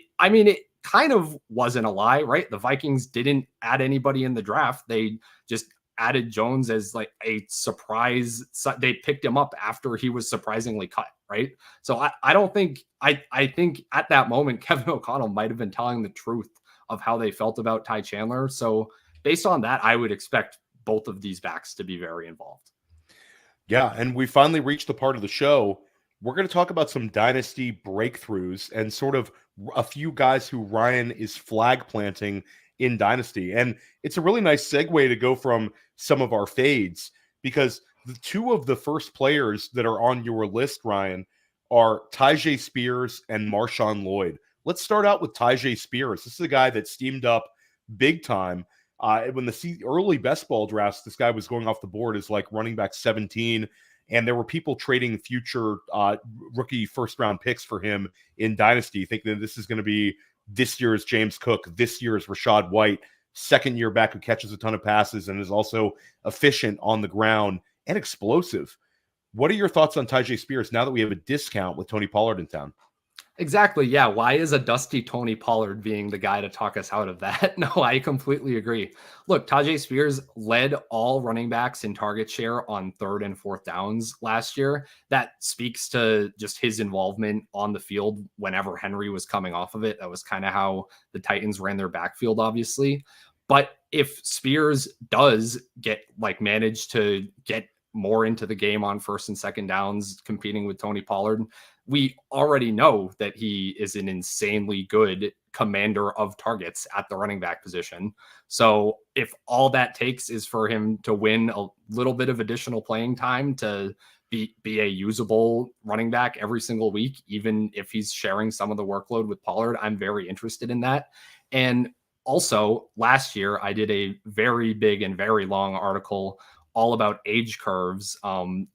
kind of wasn't a lie, right? The Vikings didn't add anybody in the draft. They just added Jones as like a surprise. They picked him up after he was surprisingly cut, right? So I think at that moment, Kevin O'Connell might have been telling the truth of how they felt about Ty Chandler. So based on that, I would expect both of these backs to be very involved. Yeah, and we finally reached the part of the show. We're going to talk about some dynasty breakthroughs and sort of a few guys who Ryan is flag planting in dynasty. And it's a really nice segue to go from some of our fades, because the two of the first players that are on your list, Ryan, are Tyjae Spears and Marshawn Lloyd. Let's start out with Tyjae Spears. This is a guy that steamed up big time. When the early best ball drafts, this guy was going off the board as like running back 17, and there were people trading future rookie first-round picks for him in Dynasty, thinking that this is going to be this year's James Cook, this year's Rachaad White, second year back who catches a ton of passes and is also efficient on the ground and explosive. What are your thoughts on Tyjae Spears now that we have a discount with Tony Pollard in town? Exactly. Yeah. Why is a dusty Tony Pollard being the guy to talk us out of that? No, I completely agree. Look, Tyjae Spears led all running backs in target share on 3rd and 4th downs last year. That speaks to just his involvement on the field whenever Henry was coming off of it. That was kind of how the Titans ran their backfield, obviously. But if Spears does manage to get more into the game on 1st and 2nd downs, competing with Tony Pollard, we already know that he is an insanely good commander of targets at the running back position. So if all that takes is for him to win a little bit of additional playing time to be a usable running back every single week, even if he's sharing some of the workload with Pollard, I'm very interested in that. And also last year, I did a very big and very long article all about age curves, and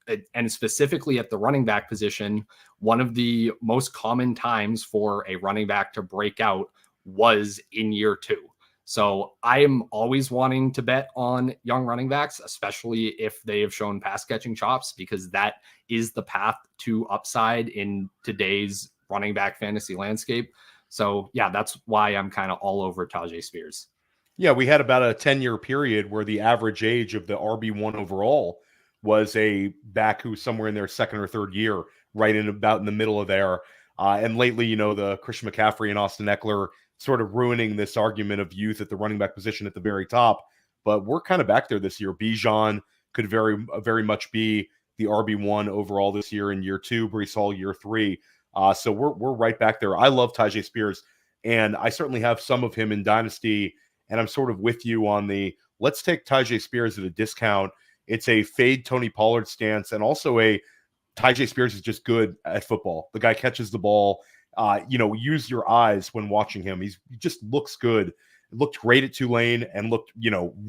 specifically at the running back position. One of the most common times for a running back to break out was in year 2. So I am always wanting to bet on young running backs, especially if they have shown pass catching chops, because that is the path to upside in today's running back fantasy landscape. So yeah, that's why I'm kind of all over Tyjae Spears. Yeah, we had about a 10-year period where the average age of the RB1 overall was a back who's somewhere in their 2nd or 3rd year, right in about in the middle of there. And lately, the Christian McCaffrey and Austin Eckler sort of ruining this argument of youth at the running back position at the very top. But we're kind of back there this year. Bijan could very much be the RB1 overall this year in year 2, Breece Hall year 3. So we're right back there. I love Tyjae Spears, and I certainly have some of him in Dynasty. And I'm sort of with you on the let's take Tyjae Spears at a discount. It's a fade Tony Pollard stance, and also a Tyjae Spears is just good at football. The guy catches the ball. Use your eyes when watching him. He just looks good. Looked great at Tulane and looked,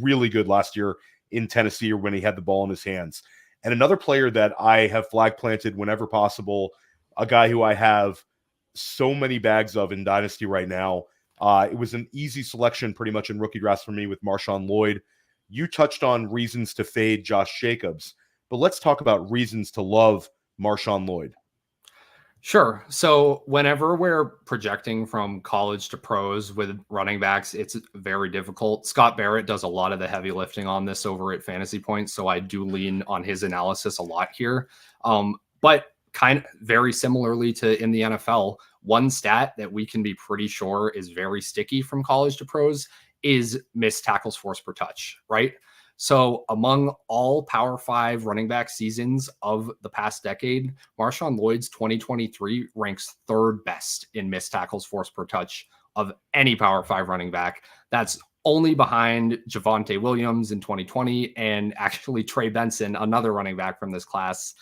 really good last year in Tennessee or when he had the ball in his hands. And another player that I have flag planted whenever possible, a guy who I have so many bags of in Dynasty right now. It was an easy selection pretty much in rookie drafts for me with Marshawn Lloyd. You touched on reasons to fade Josh Jacobs, but let's talk about reasons to love Marshawn Lloyd. Sure. So whenever we're projecting from college to pros with running backs, it's very difficult. Scott Barrett does a lot of the heavy lifting on this over at Fantasy Points, so I do lean on his analysis a lot here. But kind of very similarly to in the NFL, one stat that we can be pretty sure is very sticky from college to pros is missed tackles forced per touch, right? So among all Power 5 running back seasons of the past decade, Marshawn Lloyd's 2023 ranks 3rd best in missed tackles forced per touch of any Power 5 running back. That's only behind Javonte Williams in 2020 and actually Trey Benson, another running back from this class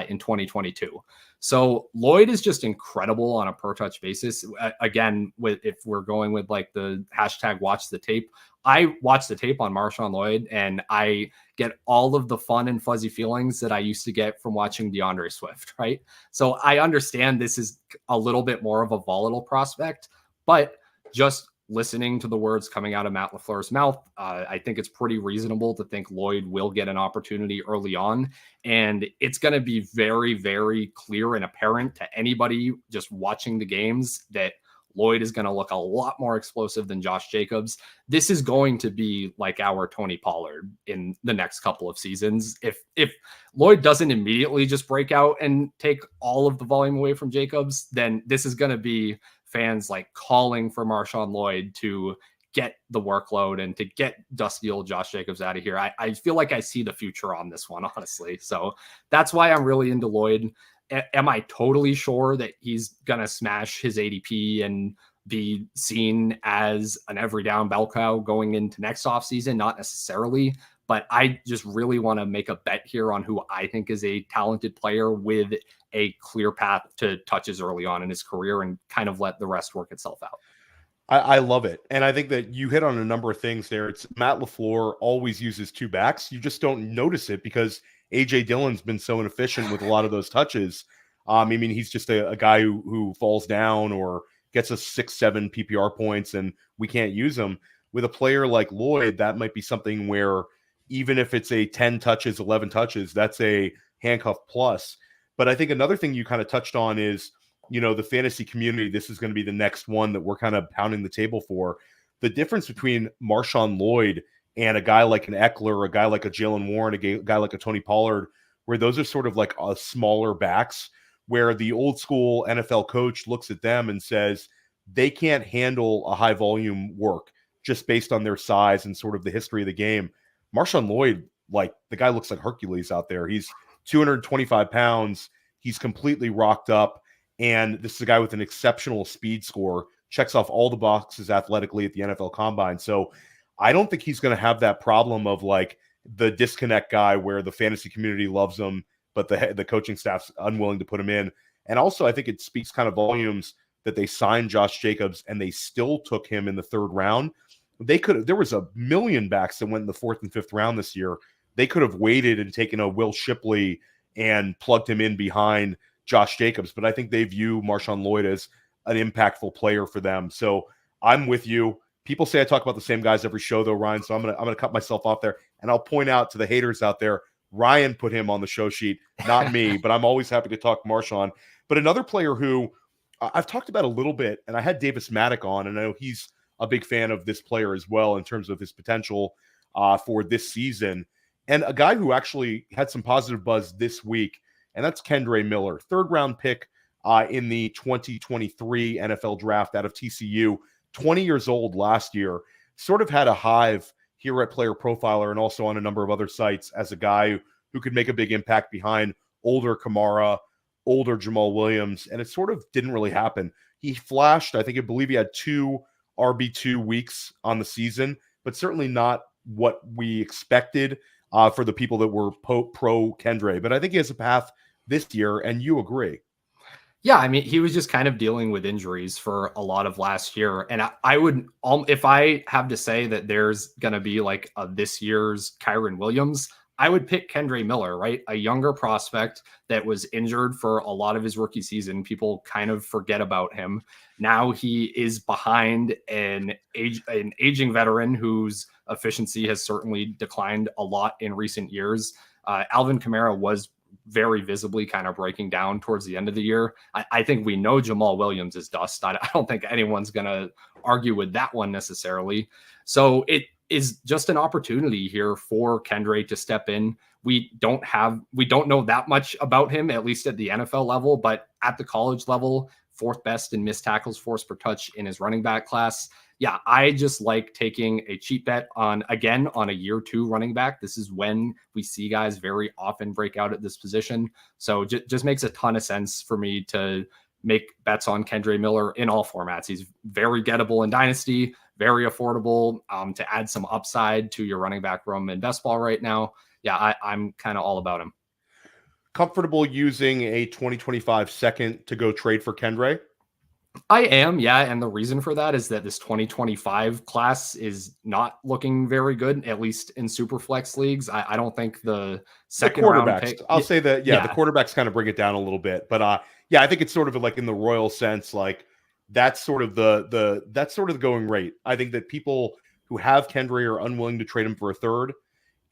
in 2022. So Lloyd is just incredible on a per touch basis. Again, if we're going with like the hashtag watch the tape, I watch the tape on Marshawn Lloyd and I get all of the fun and fuzzy feelings that I used to get from watching DeAndre Swift, right? So I understand this is a little bit more of a volatile prospect, but just listening to the words coming out of Matt LaFleur's mouth, I think it's pretty reasonable to think Lloyd will get an opportunity early on. And it's going to be very, very clear and apparent to anybody just watching the games that Lloyd is going to look a lot more explosive than Josh Jacobs. This is going to be like our Tony Pollard in the next couple of seasons. If Lloyd doesn't immediately just break out and take all of the volume away from Jacobs, then this is going to be fans like calling for Marshawn Lloyd to get the workload and to get dusty old Josh Jacobs out of here. I feel like I see the future on this one, honestly. So that's why I'm really into Lloyd. Am I totally sure that he's going to smash his ADP and be seen as an every down bell cow going into next offseason? Not necessarily, but I just really want to make a bet here on who I think is a talented player with a clear path to touches early on in his career and kind of let the rest work itself out. I love it. And I think that you hit on a number of things there. It's Matt LaFleur always uses two backs. You just don't notice it because A.J. Dillon's been so inefficient with a lot of those touches. I mean, he's just a guy who falls down or gets us 6-7 PPR points and we can't use him. With a player like Lloyd, that might be something where even if it's a 10 touches, 11 touches, that's a handcuff plus. But I think another thing you kind of touched on is, the fantasy community, this is going to be the next one that we're kind of pounding the table for. The difference between Marshawn Lloyd and a guy like an Eckler, a guy like a Jaylen Warren, a guy like a Tony Pollard, where those are sort of like smaller backs, where the old school NFL coach looks at them and says they can't handle a high volume work just based on their size and sort of the history of the game. Marshawn Lloyd, like the guy looks like Hercules out there. He's 225 pounds. He's completely rocked up. And this is a guy with an exceptional speed score, checks off all the boxes athletically at the NFL Combine. So I don't think he's going to have that problem of like the disconnect guy where the fantasy community loves him, but the coaching staff's unwilling to put him in. And also I think it speaks kind of volumes that they signed Josh Jacobs and they still took him in the third round. There was a million backs that went in the fourth and fifth round this year. They could have waited and taken a Will Shipley and plugged him in behind Josh Jacobs, but I think they view Marshawn Lloyd as an impactful player for them. So I'm with you. People say I talk about the same guys every show though, Ryan. So I'm gonna cut myself off there. And I'll point out to the haters out there, Ryan put him on the show sheet, not me, but I'm always happy to talk Marshawn. But another player who I've talked about a little bit, and I had Davis Maddock on, and I know he's a big fan of this player as well in terms of his potential for this season. And a guy who actually had some positive buzz this week, and that's Kendre Miller, third-round pick in the 2023 NFL draft out of TCU, 20 years old last year, sort of had a hive here at Player Profiler and also on a number of other sites as a guy who could make a big impact behind older Kamara, older Jamal Williams, and it sort of didn't really happen. He flashed, I believe he had 2 RB2 weeks on the season, but certainly not what we expected for the people that were pro Kendre. But I think he has a path this year, and you agree. Yeah, I mean, he was just kind of dealing with injuries for a lot of last year. And I would, if I have to say that there's going to be like this year's Kyren Williams, I would pick Kendre Miller, right? A younger prospect that was injured for a lot of his rookie season. People kind of forget about him. Now he is behind an aging veteran whose efficiency has certainly declined a lot in recent years. Alvin Kamara was very visibly kind of breaking down towards the end of the year. I think we know Jamal Williams is dust. I don't think anyone's going to argue with that one necessarily. So it is just an opportunity here for Kendre to step in. We don't know that much about him, at least at the NFL level, but at the college level, 4th best in missed tackles forced per touch in his running back class. Yeah, I just like taking a cheap bet on a year 2 running back. This is when we see guys very often break out at this position. So just makes a ton of sense for me to make bets on Kendre Miller in all formats. He's very gettable in Dynasty, very affordable to add some upside to your running back room in best ball right now. Yeah, I'm kind of all about him. Comfortable using a 2025 second to go trade for Kendre? I am, yeah. And the reason for that is that this 2025 class is not looking very good, at least in super flex leagues. I don't think the second round pick. I'll say that, the quarterbacks kind of bring it down a little bit. But I think it's sort of like in the royal sense, like that's sort of the going rate. I think that people who have Kendre are unwilling to trade him for a third.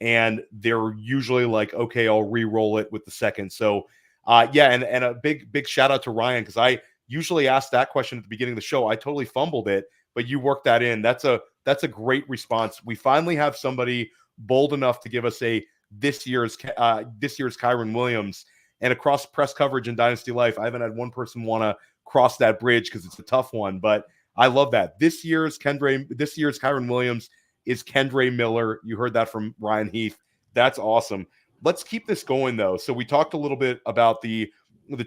And they're usually like, okay, I'll re-roll it with the second. So and a big shout out to Ryan, because I usually ask that question at the beginning of the show. I totally fumbled it, but you worked that in. That's a great response. We finally have somebody bold enough to give us this year's Kyren Williams. And across press coverage in Dynasty Life, I haven't had one person want to cross that bridge because it's a tough one. But I love that. This year's Kyren Williams is Kendre Miller. You heard that from Ryan Heath. That's awesome. Let's keep this going though. So we talked a little bit about the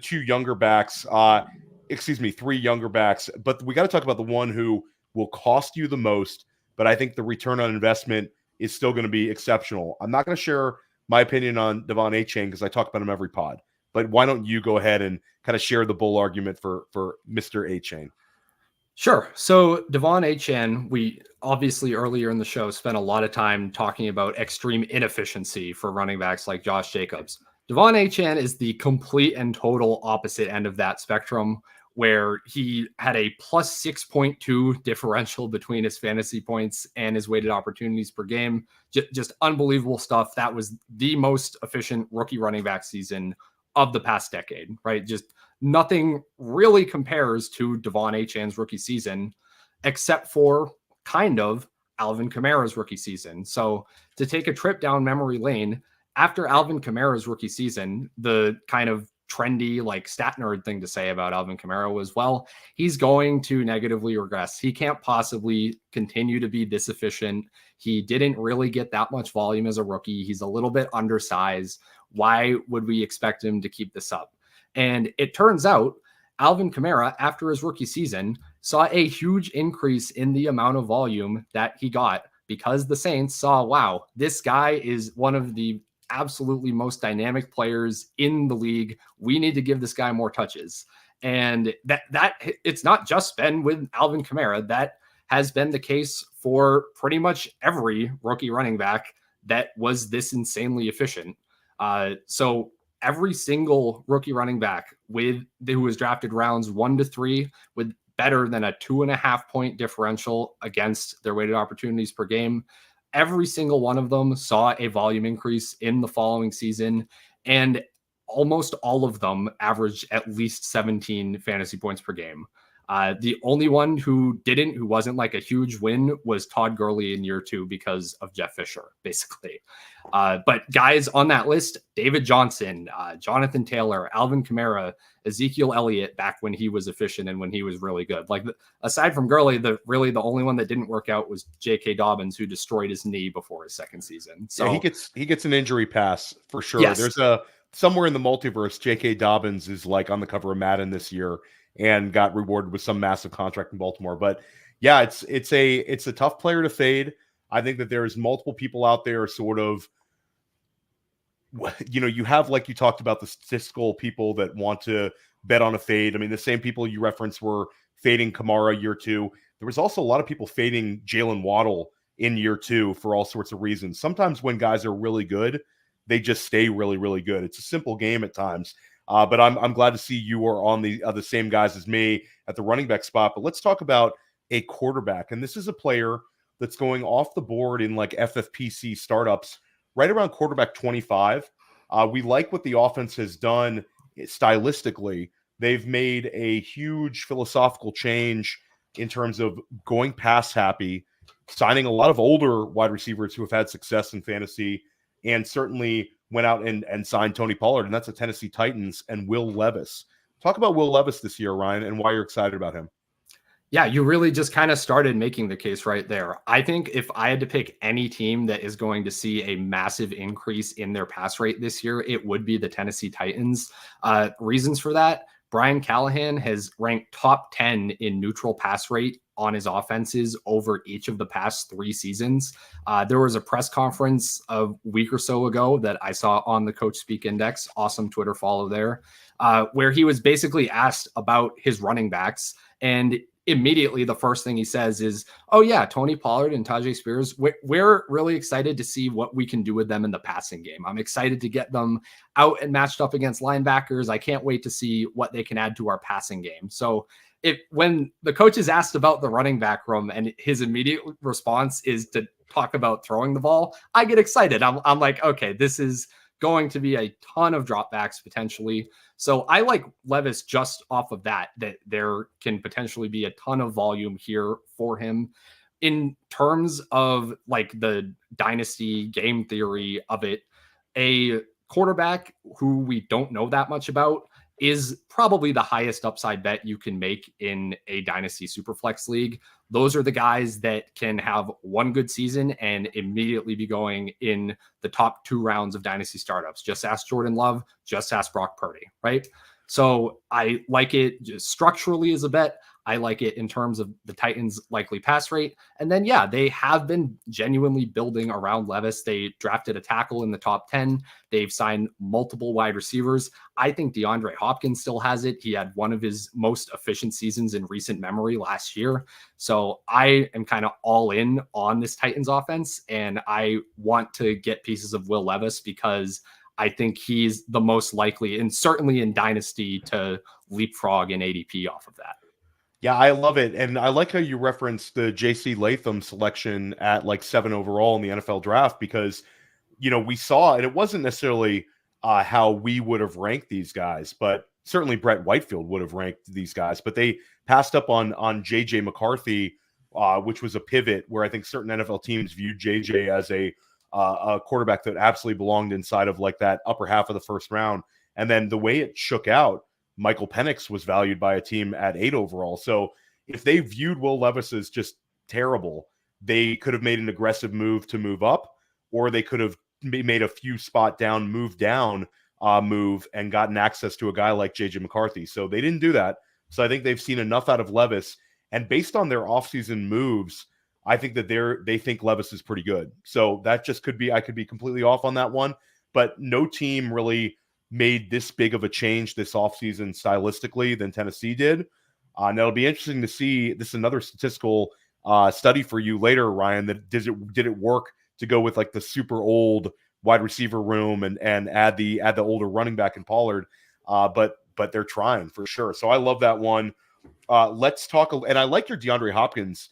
two younger backs, three younger backs, but we got to talk about the one who will cost you the most, but I think the return on investment is still going to be exceptional. I'm not going to share my opinion on DeVon Achane because I talk about him every pod, but why don't you go ahead and kind of share the bull argument for Mr. Achane? Sure. So DeVon Achane, we obviously earlier in the show spent a lot of time talking about extreme inefficiency for running backs like Josh Jacobs. DeVon Achane is the complete and total opposite end of that spectrum, where he had a plus 6.2 differential between his fantasy points and his weighted opportunities per game. Just unbelievable stuff. That was the most efficient rookie running back season of the past decade, right? Just nothing really compares to DeVon Achane's rookie season, except for kind of Alvin Kamara's rookie season. So to take a trip down memory lane, after Alvin Kamara's rookie season, the kind of trendy, like stat nerd thing to say about Alvin Kamara was, well, he's going to negatively regress. He can't possibly continue to be this efficient. He didn't really get that much volume as a rookie. He's a little bit undersized. Why would we expect him to keep this up? And it turns out Alvin Kamara, after his rookie season, saw a huge increase in the amount of volume that he got because the Saints saw, wow, this guy is one of the absolutely most dynamic players in the league. We need to give this guy more touches. And that it's not just been with Alvin Kamara. That has been the case for pretty much every rookie running back that was this insanely efficient. So every single rookie running back who was drafted rounds 1 to 3 with better than a 2.5 point differential against their weighted opportunities per game, every single one of them saw a volume increase in the following season, and almost all of them averaged at least 17 fantasy points per game. The only one who wasn't like a huge win was Todd Gurley in year 2 because of Jeff Fisher, basically. But guys on that list, David Johnson, Jonathan Taylor, Alvin Kamara, Ezekiel Elliott back when he was efficient and when he was really good. Like aside from Gurley, the only one that didn't work out was J.K. Dobbins, who destroyed his knee before his second season. So yeah, he gets an injury pass for sure. Yes. There's somewhere in the multiverse, J.K. Dobbins is like on the cover of Madden this year and got rewarded with some massive contract in Baltimore. But yeah, it's a tough player to fade. I think that there's multiple people out there sort of, you have, like you talked about, the statistical people that want to bet on a fade. I mean, the same people you referenced were fading Kamara year 2. There was also a lot of people fading Jaylen Waddle in year 2 for all sorts of reasons. Sometimes when guys are really good, they just stay really, really good. It's a simple game at times. But I'm glad to see you are on the same guys as me at the running back spot. But let's talk about a quarterback. And this is a player that's going off the board in like FFPC startups right around quarterback 25. We like what the offense has done stylistically. They've made a huge philosophical change in terms of going pass happy, signing a lot of older wide receivers who have had success in fantasy, and certainly went out and signed Tony Pollard, and that's the Tennessee Titans, and Will Levis. Talk about Will Levis this year, Ryan, and why you're excited about him. Yeah, you really just kind of started making the case right there. I think if I had to pick any team that is going to see a massive increase in their pass rate this year, it would be the Tennessee Titans. Reasons for that: Brian Callahan has ranked top 10 in neutral pass rate on his offenses over each of the past 3 seasons. There was a press conference a week or so ago that I saw on the Coach Speak Index, awesome Twitter follow there, where he was basically asked about his running backs, and immediately the first thing he says is, oh yeah, Tony Pollard and Tajay Spears, we're really excited to see what we can do with them in the passing game. I'm excited to get them out and matched up against linebackers. I can't wait to see what they can add to our passing game. So when the coach is asked about the running back room and his immediate response is to talk about throwing the ball, I get excited. I'm like, okay, this is going to be a ton of dropbacks potentially. So I like Levis just off of that there can potentially be a ton of volume here for him. In terms of like the dynasty game theory of it, a quarterback who we don't know that much about is probably the highest upside bet you can make in a Dynasty Superflex league. Those are the guys that can have one good season and immediately be going in the top 2 rounds of Dynasty Startups. Just ask Jordan Love, just ask Brock Purdy, right? So I like it just structurally as a bet. I like it in terms of the Titans' likely pass rate. And then, yeah, they have been genuinely building around Levis. They drafted a tackle in the top 10. They've signed multiple wide receivers. I think DeAndre Hopkins still has it. He had one of his most efficient seasons in recent memory last year. So I am kind of all in on this Titans offense. And I want to get pieces of Will Levis because I think he's the most likely, and certainly in Dynasty, to leapfrog an ADP off of that. Yeah, I love it. And I like how you referenced the JC Latham selection at like 7 overall in the NFL draft, because, you know, we saw, and it wasn't necessarily how we would have ranked these guys, but certainly Brett Whitefield would have ranked these guys, but they passed up on JJ McCarthy, which was a pivot where I think certain NFL teams viewed JJ as a quarterback that absolutely belonged inside of like that upper half of the first round. And then the way it shook out, Michael Penix was valued by a team at 8 overall. So if they viewed Will Levis as just terrible, they could have made an aggressive move to move up, or they could have made a few spot down, move and gotten access to a guy like JJ McCarthy. So they didn't do that. So I think they've seen enough out of Levis. And based on their offseason moves, I think that they think Levis is pretty good. So that just could be, I could be completely off on that one, but no team really made this big of a change this offseason stylistically than Tennessee did. And it'll be interesting to see. This is another statistical study for you later, Ryan, that did it work to go with like the super old wide receiver room and add the older running back in Pollard. But they're trying for sure. So I love that one. Let's talk. And I like your DeAndre Hopkins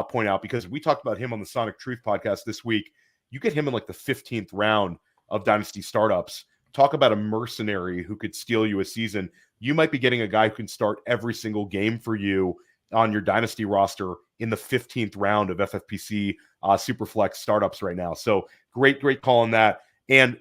point out, because we talked about him on the Sonic Truth podcast this week. You get him in like the 15th round of Dynasty Startups. Talk about a mercenary who could steal you a season. You might be getting a guy who can start every single game for you on your Dynasty roster in the 15th round of FFPC Superflex startups right now. So great call on that. And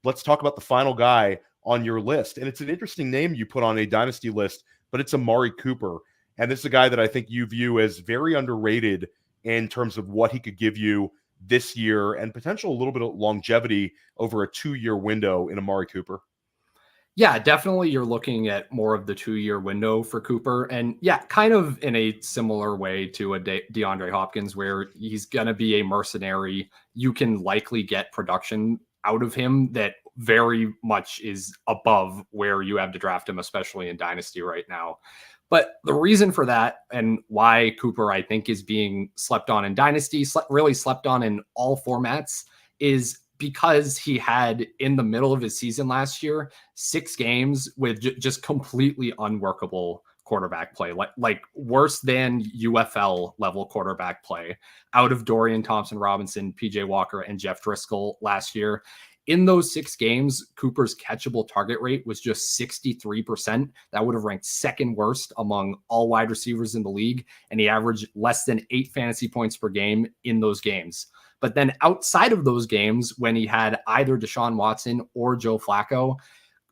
let's talk about the final guy on your list. And it's an interesting name you put on a Dynasty list, but it's Amari Cooper. And this is a guy that I think you view as very underrated in terms of what he could give you this year and potential a little bit of longevity over a 2-year window in Amari Cooper. Yeah, definitely. You're looking at more of the 2-year window for Cooper. And yeah, kind of in a similar way to a DeAndre Hopkins, where he's going to be a mercenary. You can likely get production out of him that very much is above where you have to draft him, especially in Dynasty right now. But the reason for that, and why Cooper, I think, is being slept on in Dynasty, really slept on in all formats, is because he had, in the middle of his season last year, 6 games with just completely unworkable quarterback play, like worse than UFL level quarterback play out of Dorian Thompson-Robinson, PJ Walker, and Jeff Driscoll last year. In those 6 games, Cooper's catchable target rate was just 63%. That would have ranked second worst among all wide receivers in the league. And he averaged less than 8 fantasy points per game in those games. But then outside of those games, when he had either Deshaun Watson or Joe Flacco,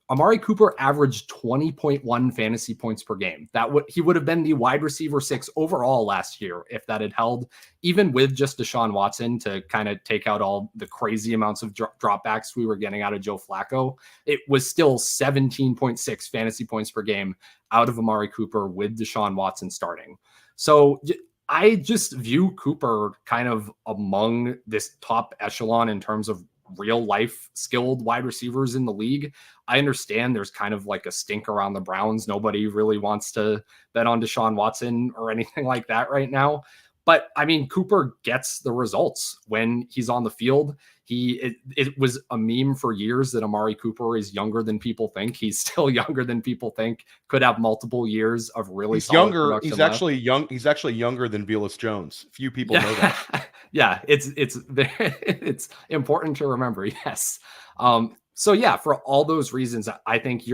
Amari Cooper averaged 20.1 fantasy points per game. He would have been the wide receiver 6 overall last year if that had held, even with just Deshaun Watson to kind of take out all the crazy amounts of dropbacks we were getting out of Joe Flacco. It was still 17.6 fantasy points per game out of Amari Cooper with Deshaun Watson starting. So I just view Cooper kind of among this top echelon in terms of real life skilled wide receivers in the league. I understand there's kind of like a stink around the Browns. Nobody really wants to bet on Deshaun Watson or anything like that right now. But I mean, Cooper gets the results when he's on the field. It was a meme for years that Amari Cooper is younger than people think. He's still younger than people think. Could have multiple years of really solid younger. He's actually young. He's actually younger than Velus Jones. Few people know that. Yeah, it's important to remember. Yes. So yeah, for all those reasons, I think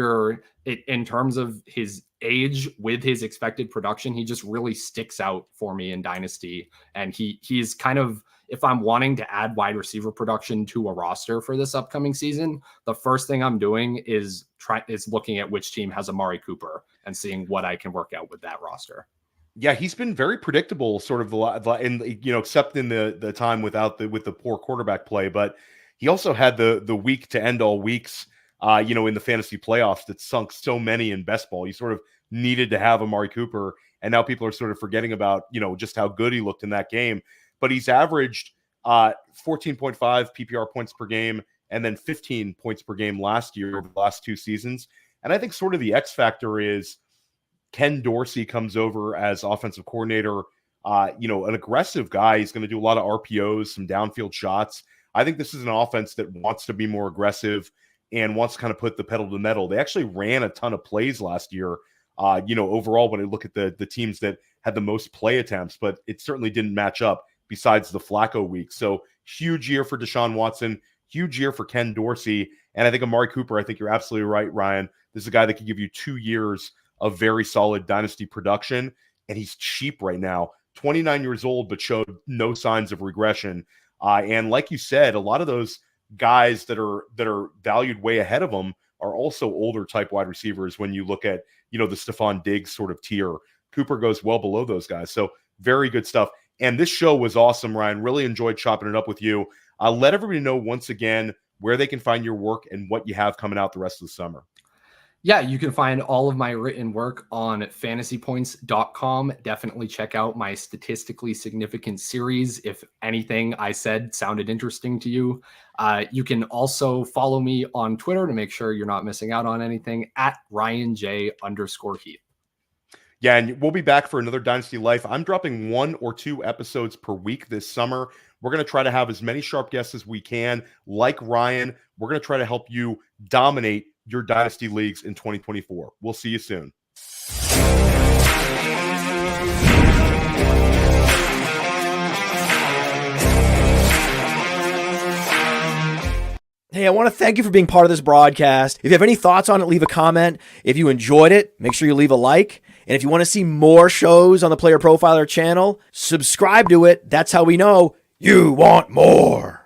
in terms of his age with his expected production, he just really sticks out for me in Dynasty. And he's kind of, if I'm wanting to add wide receiver production to a roster for this upcoming season, the first thing I'm doing is looking at which team has Amari Cooper and seeing what I can work out with that roster. Yeah, he's been very predictable, sort of, except in the time with the poor quarterback play. But he also had the week to end all weeks, in the fantasy playoffs that sunk so many in best ball. You sort of needed to have Amari Cooper, and now people are sort of forgetting about just how good he looked in that game. But he's averaged 14.5 PPR points per game, and then 15 points per game last year over the last 2 seasons. And I think sort of the X factor is Ken Dorsey comes over as offensive coordinator, an aggressive guy. He's going to do a lot of RPOs, some downfield shots. I think this is an offense that wants to be more aggressive and wants to kind of put the pedal to the metal. They actually ran a ton of plays last year, overall, when I look at the teams that had the most play attempts, but it certainly didn't match up besides the Flacco week. So huge year for Deshaun Watson, huge year for Ken Dorsey. And I think Amari Cooper, I think you're absolutely right, Ryan. This is a guy that could give you 2 years of very solid dynasty production, and he's cheap right now. 29 years old, but showed no signs of regression. And like you said, a lot of those guys that are valued way ahead of him are also older type wide receivers. When you look at the Stephon Diggs sort of tier, Cooper goes well below those guys. So very good stuff. And this show was awesome, Ryan. Really enjoyed chopping it up with you. Let everybody know once again where they can find your work and what you have coming out the rest of the summer. Yeah, you can find all of my written work on fantasypoints.com. Definitely check out my statistically significant series if anything I said sounded interesting to you. You can also follow me on Twitter to make sure you're not missing out on anything at RyanJ_Heath. Yeah, and we'll be back for another Dynasty Life. I'm dropping 1 or 2 episodes per week this summer. We're going to try to have as many sharp guests as we can. Like Ryan, we're going to try to help you dominate your Dynasty leagues in 2024. We'll see you soon. Hey, I want to thank you for being part of this broadcast. If you have any thoughts on it, leave a comment. If you enjoyed it, make sure you leave a like. And if you want to see more shows on the Player Profiler channel, subscribe to it. That's how we know you want more.